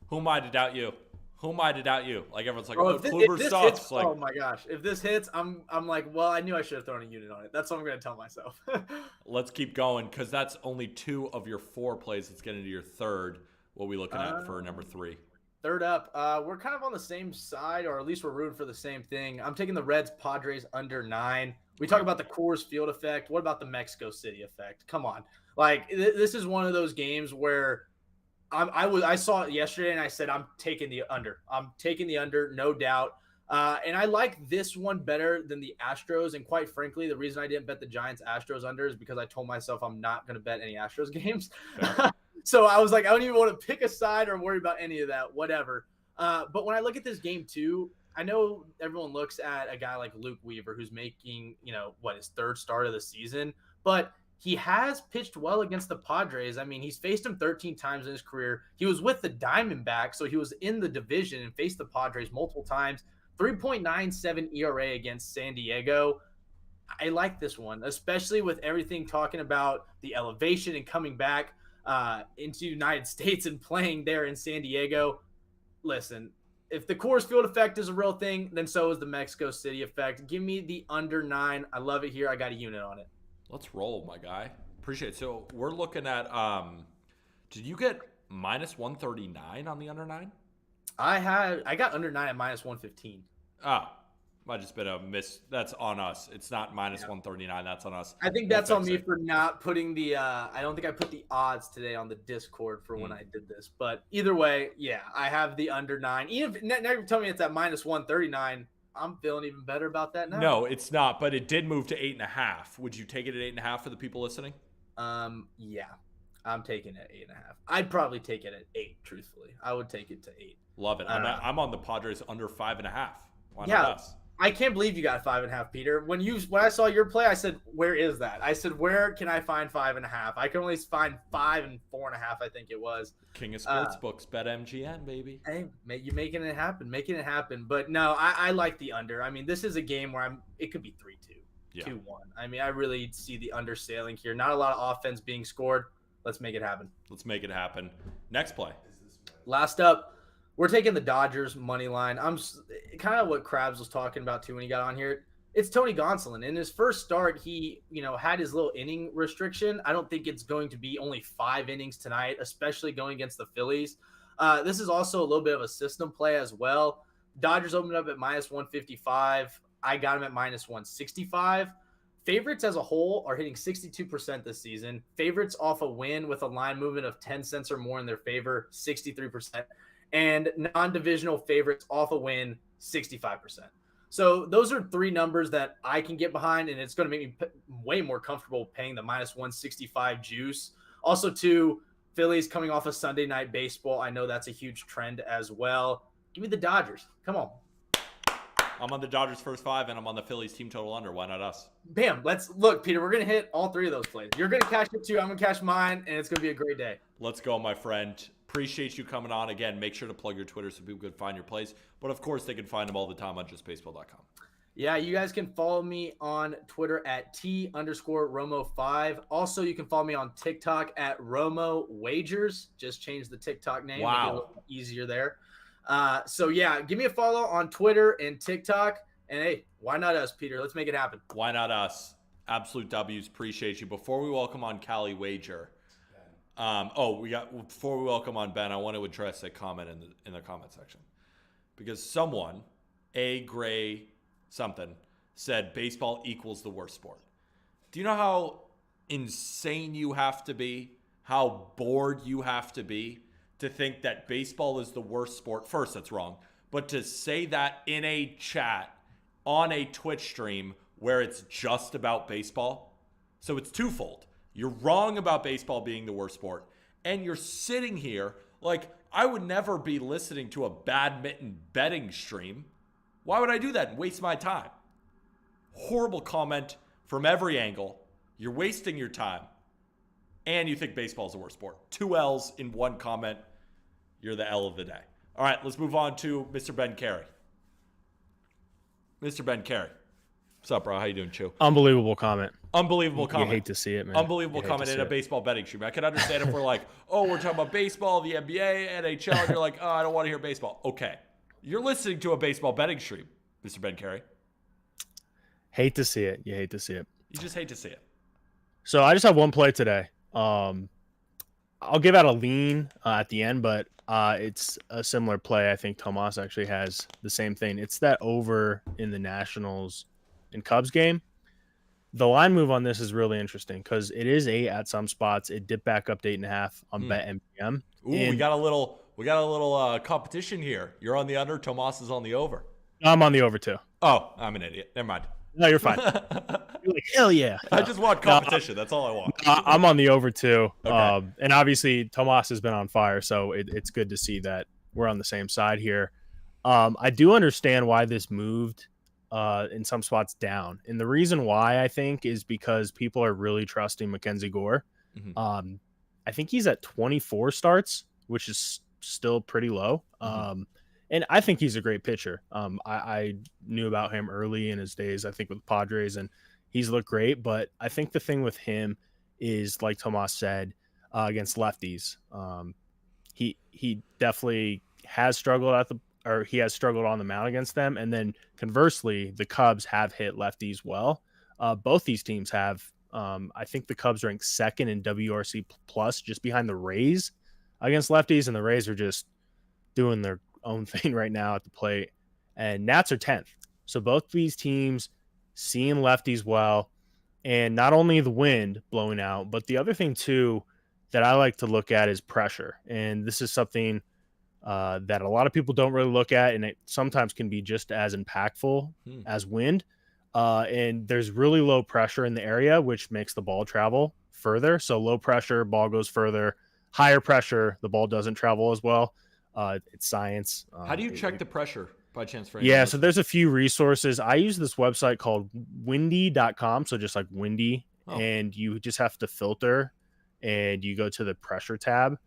Who am I to doubt you? Who am I to doubt you? Like everyone's like, Bro, Kluber sucks. Hits, like, oh my gosh. If this hits, I'm like, well, I knew I should have thrown a unit on it. That's what I'm going to tell myself. let's keep going because that's only 2 of your 4 plays. Let's get into your third. What are we looking at for number 3? Third up, we're kind of on the same side, or at least we're rooting for the same thing. I'm taking the Reds Padres under 9. We talk about the Coors Field effect. What about the Mexico City effect? Come on. Like, this is one of those games where I saw it yesterday and I said, I'm taking the under. I'm taking the under, no doubt. And I like this one better than the Astros. And quite frankly, the reason I didn't bet the Giants Astros under is because I told myself I'm not going to bet any Astros games. So I was like, I don't even want to pick a side or worry about any of that, whatever. But when I look at this game too, I know everyone looks at a guy like Luke Weaver, who's making, his 3rd start of the season, but he has pitched well against the Padres. I mean, he's faced them 13 times in his career. He was with the Diamondbacks, so he was in the division and faced the Padres multiple times. 3.97 ERA against San Diego. I like this one, especially with everything talking about the elevation and coming back into the United States and playing there in San Diego. Listen, if the Coors Field effect is a real thing, then so is the Mexico City effect. Give me the under 9. I love it here. I got a unit on it. Let's roll, my guy. Appreciate it. So we're looking at, did you get minus 139 on the under 9? I got under 9 at minus 115. Might just been a miss. That's on us. It's not minus 139. That's on us. I think that's on me for not putting the I don't think I put the odds today on the Discord for when I did this. But either way, yeah, I have the under 9. Even if now you're telling me it's at minus 139, I'm feeling even better about that now. No, it's not, but it did move to 8.5. Would you take it at 8.5 for the people listening? Yeah. I'm taking it at 8.5. I'd probably take it at 8, truthfully. I would take it to 8. Love it. I'm on the Padres under 5.5. Why not us? I can't believe you got 5.5, Peter. When I saw your play, I said, "Where is that?" I said, "Where can I find 5.5?" I can only find 5 and 4.5. I think it was. King of Sportsbooks, BetMGM, baby. Hey, you making it happen, But no, I like the under. I mean, this is a game where it could be 3-2, 2-1. I mean, I really see the under sailing here. Not a lot of offense being scored. Let's make it happen. Next play. Last up. We're taking the Dodgers money line. I'm kind of what Krabs was talking about too when he got on here. It's Tony Gonsolin. In his first start, he had his little inning restriction. I don't think it's going to be only 5 innings tonight, especially going against the Phillies. This is also a little bit of a system play as well. Dodgers opened up at minus 155. I got him at minus 165. Favorites as a whole are hitting 62% this season. Favorites off a win with a line movement of 10 cents or more in their favor, 63%. And non-divisional favorites off a win, 65%. So those are 3 numbers that I can get behind, and it's going to make me way more comfortable paying the minus 165 juice. Also, too, Phillies coming off of Sunday Night Baseball. I know that's a huge trend as well. Give me the Dodgers. Come on. I'm on the Dodgers first 5, and I'm on the Phillies team total under. Why not us? Bam. Let's look, Peter. We're gonna hit all 3 of those plays. You're gonna cash it too. I'm gonna cash mine, and it's gonna be a great day. Let's go, my friend. Appreciate you coming on. Again, make sure to plug your Twitter so people can find your plays. But, of course, they can find them all the time on justbaseball.com. Yeah, you guys can follow me on Twitter at T_Romo5. Also, you can follow me on TikTok at Romo Wagers. Just change the TikTok name. Wow. Make it a little easier there. So, yeah, give me a follow on Twitter and TikTok. And, hey, why not us, Peter? Let's make it happen. Why not us? Absolute W's. Appreciate you. Before we welcome on Cali Wager, before we welcome on Ben, I want to address a comment in the comment section. Because someone, A. Gray something, said baseball equals the worst sport. Do you know how insane you have to be, how bored you have to be to think that baseball is the worst sport? First, that's wrong. But to say that in a chat on a Twitch stream where it's just about baseball, so it's twofold. You're wrong about baseball being the worst sport, and you're sitting here like, I would never be listening to a badminton betting stream. Why would I do that and waste my time? Horrible comment from every angle. You're wasting your time. And you think baseball is the worst sport. 2 L's in one comment. You're the L of the day. All right, let's move on to Mr. Ben Carey. Mr. Ben Carey. What's up, bro? How you doing, Chew? Unbelievable comment. Unbelievable comment. You hate to see it, man. Unbelievable comment in a baseball betting stream. I can understand if we're like, oh, we're talking about baseball, the NBA, NHL, and you're like, oh, I don't want to hear baseball. Okay. You're listening to a baseball betting stream, Mr. Ben Carey. Hate to see it. You hate to see it. You just hate to see it. So I just have one play today. I'll give out a lean at the end, but it's a similar play. I think Tomas actually has the same thing. It's that over in the Nationals and Cubs game. The line move on this is really interesting because it is 8 at some spots. It dipped back up to 8.5 on BetMGM. Ooh, we got a little competition here. You're on the under. Tomas is on the over. I'm on the over too. Oh, I'm an idiot. Never mind. No, you're fine. You're like, hell yeah. I just want competition. That's all I want. I'm on the over too. Okay. And obviously Tomas has been on fire, so it's good to see that we're on the same side here. I do understand why this moved in some spots down. And the reason why, I think, is because people are really trusting Mackenzie Gore. Mm-hmm. I think he's at 24 starts, which is still pretty low. And I think he's a great pitcher. I knew about him early in his days, I think, with Padres, and he's looked great. But I think the thing with him is, like Tomas said, against lefties, he definitely has struggled he has struggled on the mound against them. And then conversely, the Cubs have hit lefties well. Both these teams have. I think the Cubs rank second in WRC plus, just behind the Rays against lefties, and the Rays are just doing their own thing right now at the plate. And Nats are 10th. So both these teams seeing lefties well, and not only the wind blowing out, but the other thing too that I like to look at is pressure. And this is something that a lot of people don't really look at, and it sometimes can be just as impactful as wind. And there's really low pressure in the area, which makes the ball travel further. So low pressure, ball goes further. Higher pressure, the ball doesn't travel as well. It's science. How do you check the pressure by chance? For yeah, so there's a few resources. I use this website called windy.com. So just like windy, and you just have to filter, and you go to the pressure tab,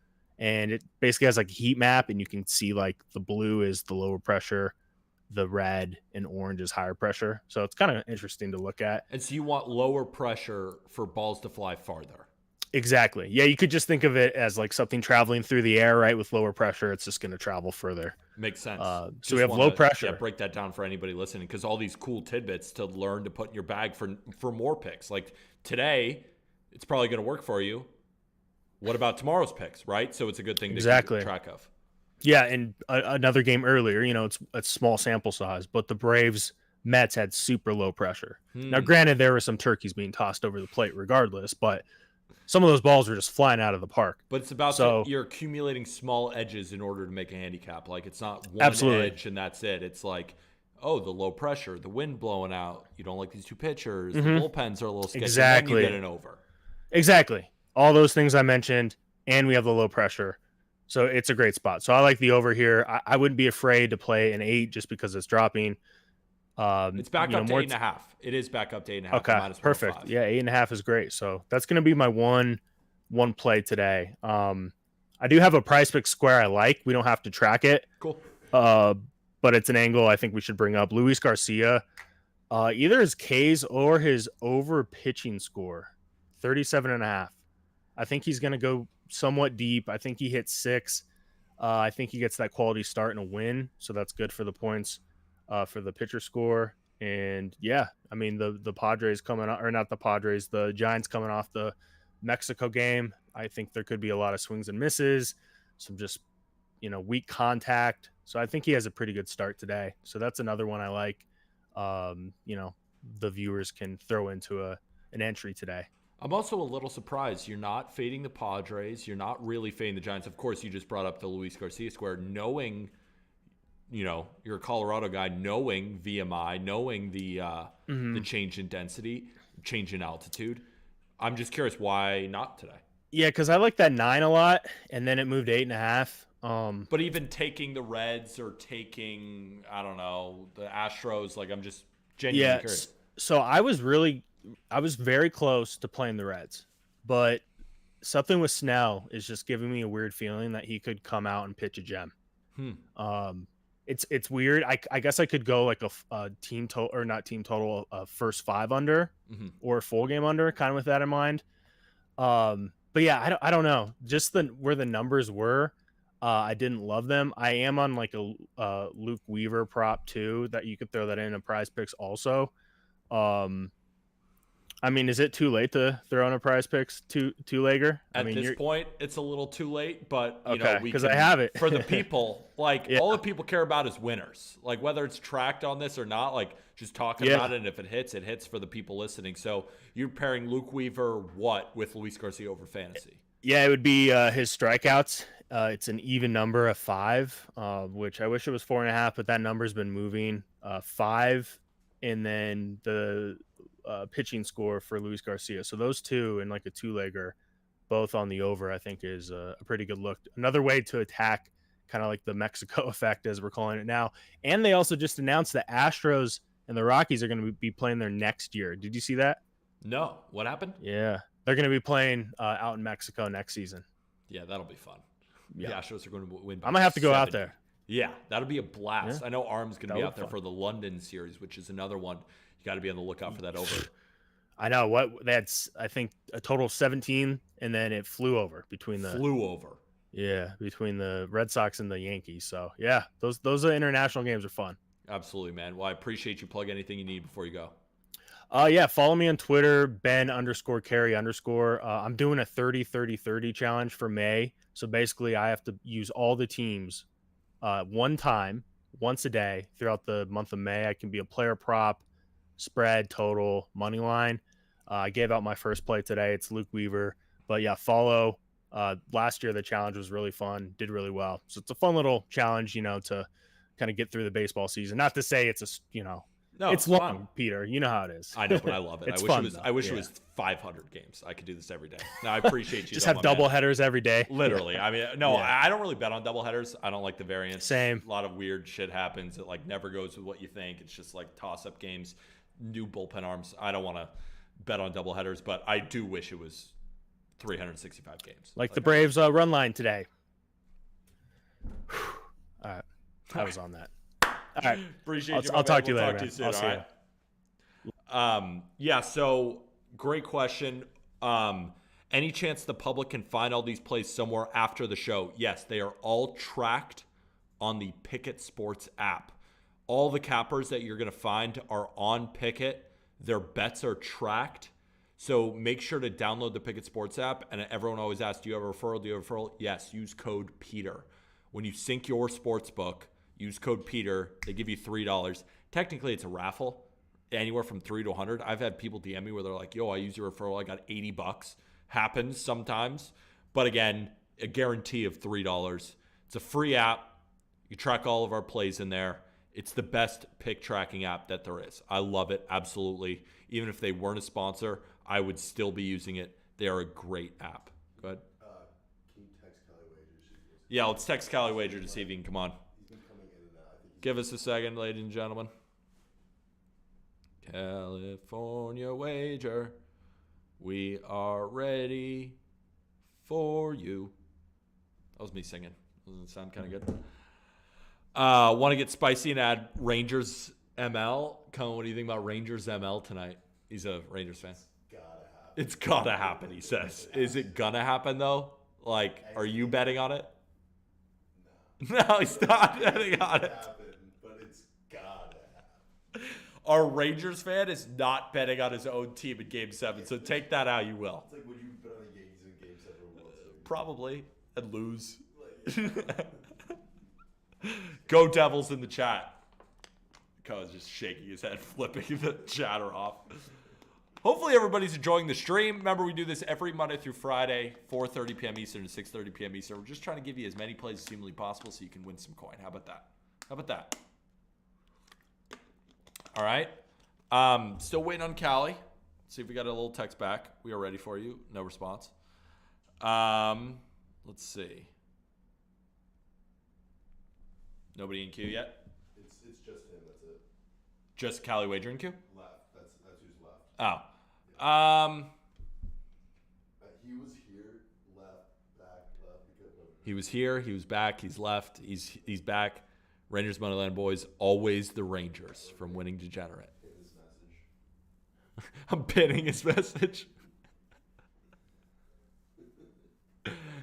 and it basically has like a heat map, and you can see like the blue is the lower pressure, the red and orange is higher pressure. So it's kind of interesting to look at. And so you want lower pressure for balls to fly farther. Exactly. Yeah, you could just think of it as like something traveling through the air, right? With lower pressure, it's just going to travel further. Makes sense. So we have low pressure. Yeah, break that down for anybody listening, because all these cool tidbits to learn to put in your bag for more picks. Like today, it's probably going to work for you. What about tomorrow's picks, right? So it's a good thing to keep track of. Yeah, and another game earlier, it's a small sample size, but the Braves Mets had super low pressure. Now, granted, there were some turkeys being tossed over the plate regardless, but some of those balls were just flying out of the park. But it's about you're accumulating small edges in order to make a handicap. Like it's not one edge and that's it. It's like, oh, the low pressure, the wind blowing out. You don't like these two pitchers. The bullpens are a little sketchy. Exactly. And then you get an over. Exactly. All those things I mentioned, and we have the low pressure. So it's a great spot. So I like the over here. I wouldn't be afraid to play an 8 just because it's dropping. It's back up to more 8.5. It is back up to 8.5. Okay, minus perfect. 105. Yeah, 8.5 is great. So that's going to be my one play today. I do have a price pick square I like. We don't have to track it. Cool. But it's an angle I think we should bring up. Luis Garcia, either his Ks or his over pitching score, 37.5. I think he's going to go somewhat deep. I think he hits 6. I think he gets that quality start and a win. So that's good for the points for the pitcher score. And yeah, I mean, the Padres coming out, or not the Padres, the Giants coming off the Mexico game. I think there could be a lot of swings and misses, some just, weak contact. So I think he has a pretty good start today. So that's another one I like. The viewers can throw into an entry today. I'm also a little surprised you're not fading the Padres. You're not really fading the Giants. Of course, you just brought up the Luis Garcia square, knowing, you're a Colorado guy, knowing VMI, knowing the change in density, change in altitude. I'm just curious why not today. Yeah, because I like that 9 a lot, and then it moved 8.5. But even taking the Reds or taking, I don't know, the Astros, I'm just genuinely curious. So I was very close to playing the Reds, but something with Snell is just giving me a weird feeling that he could come out and pitch a gem. It's weird. I guess I could go like a team total, or not team total, first 5 under or a full game under, kind of with that in mind. But yeah, I don't know. Just where the numbers were, I didn't love them. I am on like a Luke Weaver prop too, that you could throw that in Prize Picks also. I mean, is it too late to throw in a Prize Picks two-legger? At this point, it's a little too late, but because I have it for the people. All the people care about is winners. Whether it's tracked on this or not, just talking about it. And if it hits for the people listening. So you're pairing Luke Weaver with Luis Garcia over fantasy? Yeah, it would be his strikeouts. It's an even number of 5, which I wish it was 4.5, but that number's been moving. 5, and then the pitching score for Luis Garcia. So those two and like a two-legger, both on the over, I think is a pretty good look. Another way to attack kind of like the Mexico effect, as we're calling it now. And they also just announced the Astros and the Rockies are going to be playing there next year. Did you see that? No. What happened? Yeah. They're going to be playing out in Mexico next season. Yeah, that'll be fun. Yeah. The Astros are going to win. I'm going to have to go out there. Yeah, that'll be a blast. Yeah. I know Arm's going to be out there fun. for the London series, which is another one. You got to be on the lookout for that over. I know that's I think a total of 17, and then it flew over between between the Red Sox and the Yankees. So yeah, those are international games are fun. Absolutely, man. Well, I appreciate you. Plug anything you need before you go. Yeah, follow me on Twitter, Ben_Carey_. I'm doing a 30-30-30 challenge for May. So basically I have to use all the teams one time, once a day throughout the month of May. I can be a player prop, spread, total, money line. I gave out my first play today. It's Luke Weaver. But yeah, follow. Last year the challenge was really fun, did really well. So it's a fun little challenge, to kind of get through the baseball season. Not to say it's it's long, fun. Peter. You know how it is. I know, but I love it. I wish it was 500 games. I could do this every day. No, I appreciate you. Just have double headers every day. Literally. I mean, no, I don't really bet on double headers. I don't like the variance. Same. A lot of weird shit happens. It never goes with what you think. It's just toss-up games, new bullpen arms. I don't want to bet on double headers, but I do wish it was 365 games. Like the Braves run line today. All right. I was on that. All right. Appreciate you. I'll talk to you later. Talk to you soon, I'll see you. Yeah, so great question. Any chance the public can find all these plays somewhere after the show? Yes, they are all tracked on the Pickett Sports app. All the cappers that you're going to find are on Pickett. Their bets are tracked. So make sure to download the Pickett Sports app. And everyone always asks, do you have a referral? Do you have a referral? Yes, use code Peter. When you sync your sports book, use code Peter. They give you $3. Technically, it's a raffle, anywhere from $3 to $100. I've had people DM me where they're like, yo, I use your referral. I got $80. Happens sometimes. But again, a guarantee of $3. It's a free app. You track all of our plays in there. It's the best pick tracking app that there is. I love it. Absolutely. Even if they weren't a sponsor, I would still be using it. They are a great app. Go ahead. Can you text Kelly Wager? Yeah, let's text Kelly Wager to see if he can come on. He's been coming in and out. Give us a second, ladies and gentlemen. California wager. We are ready for you. That was me singing. Doesn't it sound kind of good? Want to get spicy and add Rangers ML? Colin, what do you think about Rangers ML tonight? He's a Rangers fan. It's gotta happen, he says. Is it gonna happen, though? Like, are you betting on it? No, he's not betting on it. But it's gotta happen. Our Rangers fan is not betting on his own team in Game 7, so take that how you will. It's like, would you bet on the Yankees in Game 7 of World Series? Probably. And lose. Go Devils in the chat. Cohen's just shaking his head, flipping the chatter off. Hopefully everybody's enjoying the stream. Remember, we do this every Monday through Friday, 4:30 p.m. Eastern to 6:30 p.m. Eastern. We're just trying to give you as many plays as humanly possible so you can win some coin. How about that? How about that? All right. Still waiting on Callie. See if we got a little text back. We are ready for you. No response. Let's see. Nobody in queue yet? It's just him. That's it. Just Callie Wager in queue? Left. That's who's left. Oh. He was here, left, back, left. He was here. He was back. He's left. He's back. Rangers Moneyland Boys, always the Rangers from Winning Degenerate. His message. I'm pinning his message.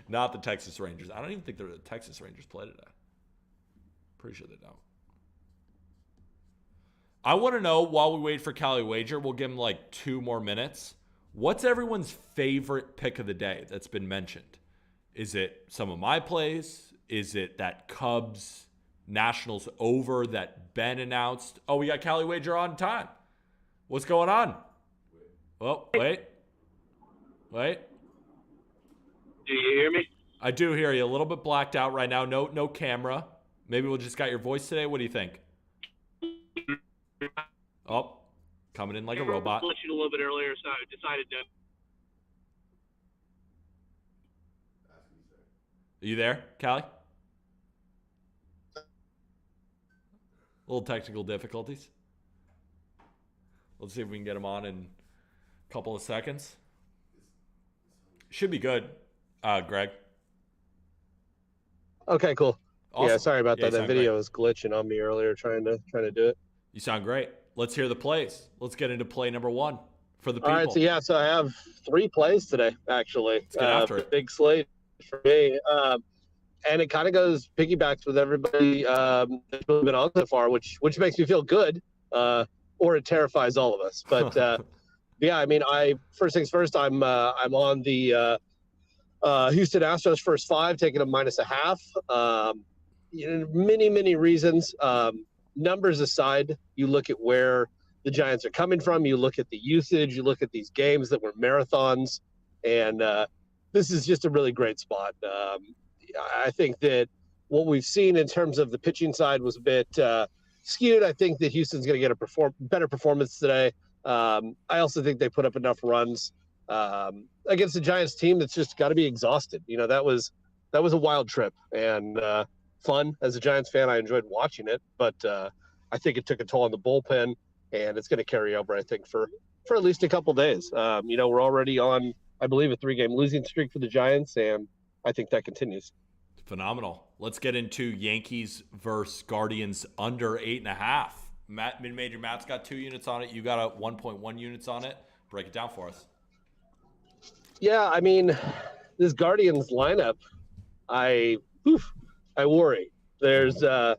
Not the Texas Rangers. I don't even think the Texas Rangers play today. Pretty sure they don't. I want to know, while we wait for Callie Wager, we'll give him like 2 more minutes. What's everyone's favorite pick of the day that's been mentioned? Is it some of my plays? Is it that Cubs Nationals over that Ben announced? Oh, we got Callie Wager on time. What's going on? Oh, wait. Do you hear me? I do hear you. A little bit blacked out right now. No camera. Maybe we'll just got your voice today. What do you think? Oh, coming in like a robot. I was a little bit earlier, so I decided to. Are you there, Callie? Little technical difficulties. Let's see if we can get him on in a couple of seconds. Should be good, Greg. Okay, cool. Awesome. Yeah, sorry about Yeah, that. That video was glitching on me earlier trying to do it. You sound great. Let's hear the plays. Let's get into play number 1 for the people. All right, so I have 3 plays today, actually. Let's get after it. Big slate for me. And it kind of goes piggybacks with everybody that's really been on so far, which makes me feel good, or it terrifies all of us. But yeah, I mean, first things first, I'm on the Houston Astros first 5, taking them -0.5. Many reasons. Numbers aside, you look at where the Giants are coming from. You look at the usage. You look at these games that were marathons, and this is just a really great spot. I think that what we've seen in terms of the pitching side was a bit skewed. I think that Houston's going to get a better performance today. I also think they put up enough runs against the Giants team that's just got to be exhausted. That was a wild trip and fun. As a Giants fan, I enjoyed watching it, but I think it took a toll on the bullpen, and it's going to carry over, I think, for at least a couple days. We're already on, I believe, a 3-game losing streak for the Giants, and I think that continues. Phenomenal. Let's get into Yankees versus Guardians under 8.5. Mid-major Matt's got 2 units on it. You got a 1.1 units on it. Break it down for us. Yeah, I mean, this Guardians lineup, I worry. There's not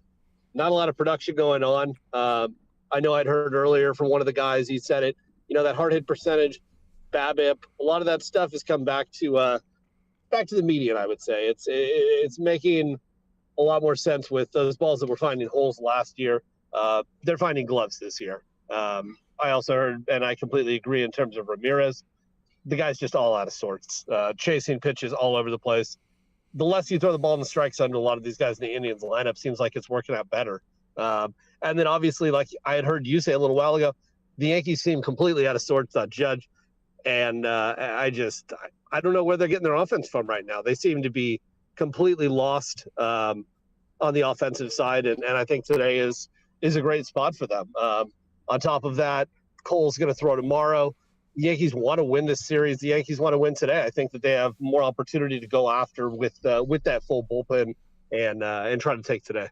a lot of production going on. I know I'd heard earlier from one of the guys, he said it, that hard hit percentage, BABIP, a lot of that stuff has come back to the median, I would say. It's making a lot more sense with those balls that were finding holes last year. They're finding gloves this year. I also heard, and I completely agree in terms of Ramirez, the guy's just all out of sorts, chasing pitches all over the place. The less you throw the ball in the strike zone to a lot of these guys in the Indians lineup, seems like it's working out better. And then obviously, like I had heard you say a little while ago, the Yankees seem completely out of sorts on Judge. And I don't know where they're getting their offense from right now. They seem to be completely lost on the offensive side. And I think today is a great spot for them. On top of that, Cole's going to throw tomorrow. The Yankees want to win this series. The Yankees want to win today. I think that they have more opportunity to go after with that full bullpen and try to take today.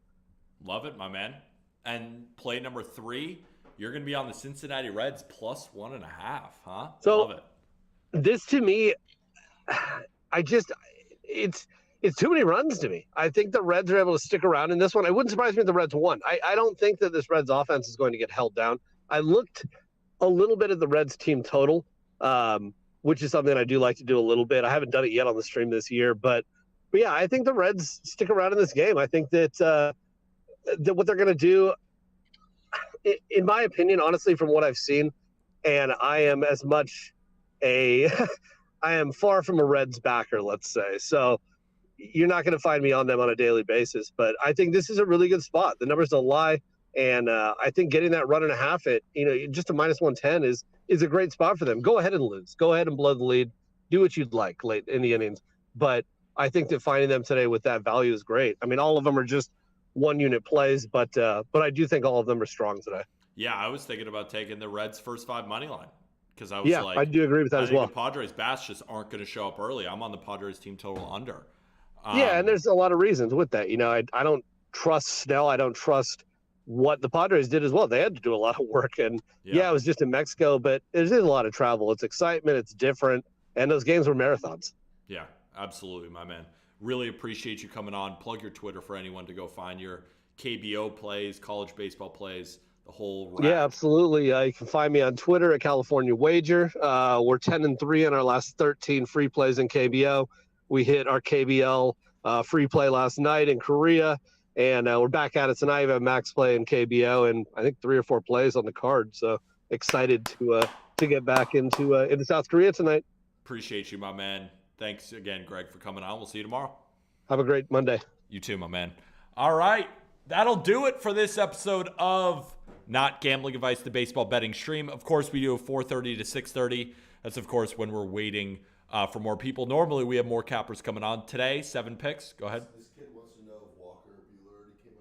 Love it, my man. And play number 3, you're going to be on the Cincinnati Reds plus 1.5, huh? So Love it. This to me, it's too many runs to me. I think the Reds are able to stick around in this one. It wouldn't surprise me if the Reds won. I don't think that this Reds offense is going to get held down. I looked a little bit at the Reds team total, which is something I do like to do a little bit. I haven't done it yet on the stream this year, but yeah, I think the Reds stick around in this game. I think that what they're going to do, in my opinion, honestly, from what I've seen, and I am as much I am far from a Reds backer, let's say. So you're not going to find me on them on a daily basis, but I think this is a really good spot. The numbers don't lie. And I think getting that 1.5 at, just a -110 is a great spot for them. Go ahead and lose. Go ahead and blow the lead. Do what you'd like late in the innings. But I think that finding them today with that value is great. I mean, all of them are just 1-unit plays, but I do think all of them are strong today. Yeah, I was thinking about taking the Reds first 5 money line because I was I do agree with that as well. The Padres bats just aren't going to show up early. I'm on the Padres team total under. And there's a lot of reasons with that. I don't trust Snell. I don't trust what the Padres did as well. They had to do a lot of work, and it was just in Mexico, but there's a lot of travel. It's excitement. It's different. And those games were marathons. Yeah, absolutely, my man. Really appreciate you coming on. Plug your Twitter for anyone to go find your KBO plays, college baseball plays, the whole rack. Yeah, absolutely. You can find me on Twitter at California Wager. We're 10-3 in our last 13 free plays in KBO. We hit our KBL free play last night in Korea. And we're back at it tonight. We have max play in KBO, and I think 3 or 4 plays on the card. So excited to get back into South Korea tonight. Appreciate you, my man. Thanks again, Greg, for coming on. We'll see you tomorrow. Have a great Monday. You too, my man. All right, that'll do it for this episode of Not Gambling Advice, the baseball betting stream. Of course, we do a 4:30 to 6:30. That's, of course, when we're waiting for more people. Normally, we have more cappers coming on. Today, 7 picks. Go ahead.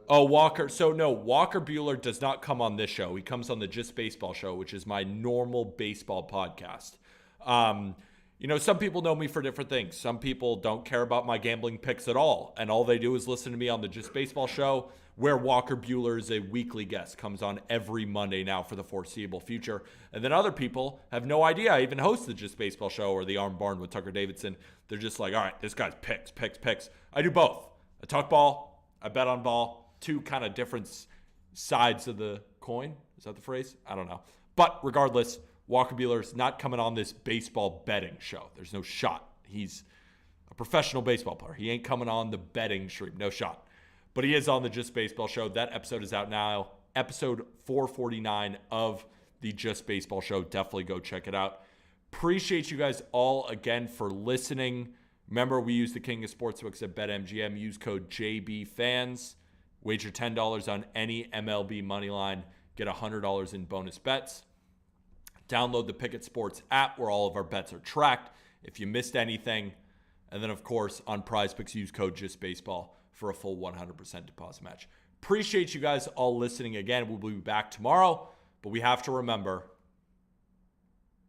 Oh, Walker. So, no, Walker Buehler does not come on this show. He comes on the Just Baseball show, which is my normal baseball podcast. Some people know me for different things. Some people don't care about my gambling picks at all, and all they do is listen to me on the Just Baseball show, where Walker Buehler is a weekly guest, comes on every Monday now for the foreseeable future. And then other people have no idea I even host the Just Baseball show or the Arm Barn with Tucker Davidson. They're just like, all right, this guy's picks. I do both. I talk ball. I bet on ball. 2 kind of different sides of the coin. Is that the phrase? I don't know. But regardless, Walker Buehler's not coming on this baseball betting show. There's no shot. He's a professional baseball player. He ain't coming on the betting stream. No shot. But he is on the Just Baseball show. That episode is out now. Episode 449 of the Just Baseball show. Definitely go check it out. Appreciate you guys all again for listening. Remember, we use the King of Sportsbooks at BetMGM. Use code JBFans. Wager $10 on any MLB money line. Get $100 in bonus bets. Download the Pickett Sports app where all of our bets are tracked if you missed anything. And then, of course, on PrizePicks, use code JustBaseball for a full 100% deposit match. Appreciate you guys all listening again. We'll be back tomorrow, but we have to remember,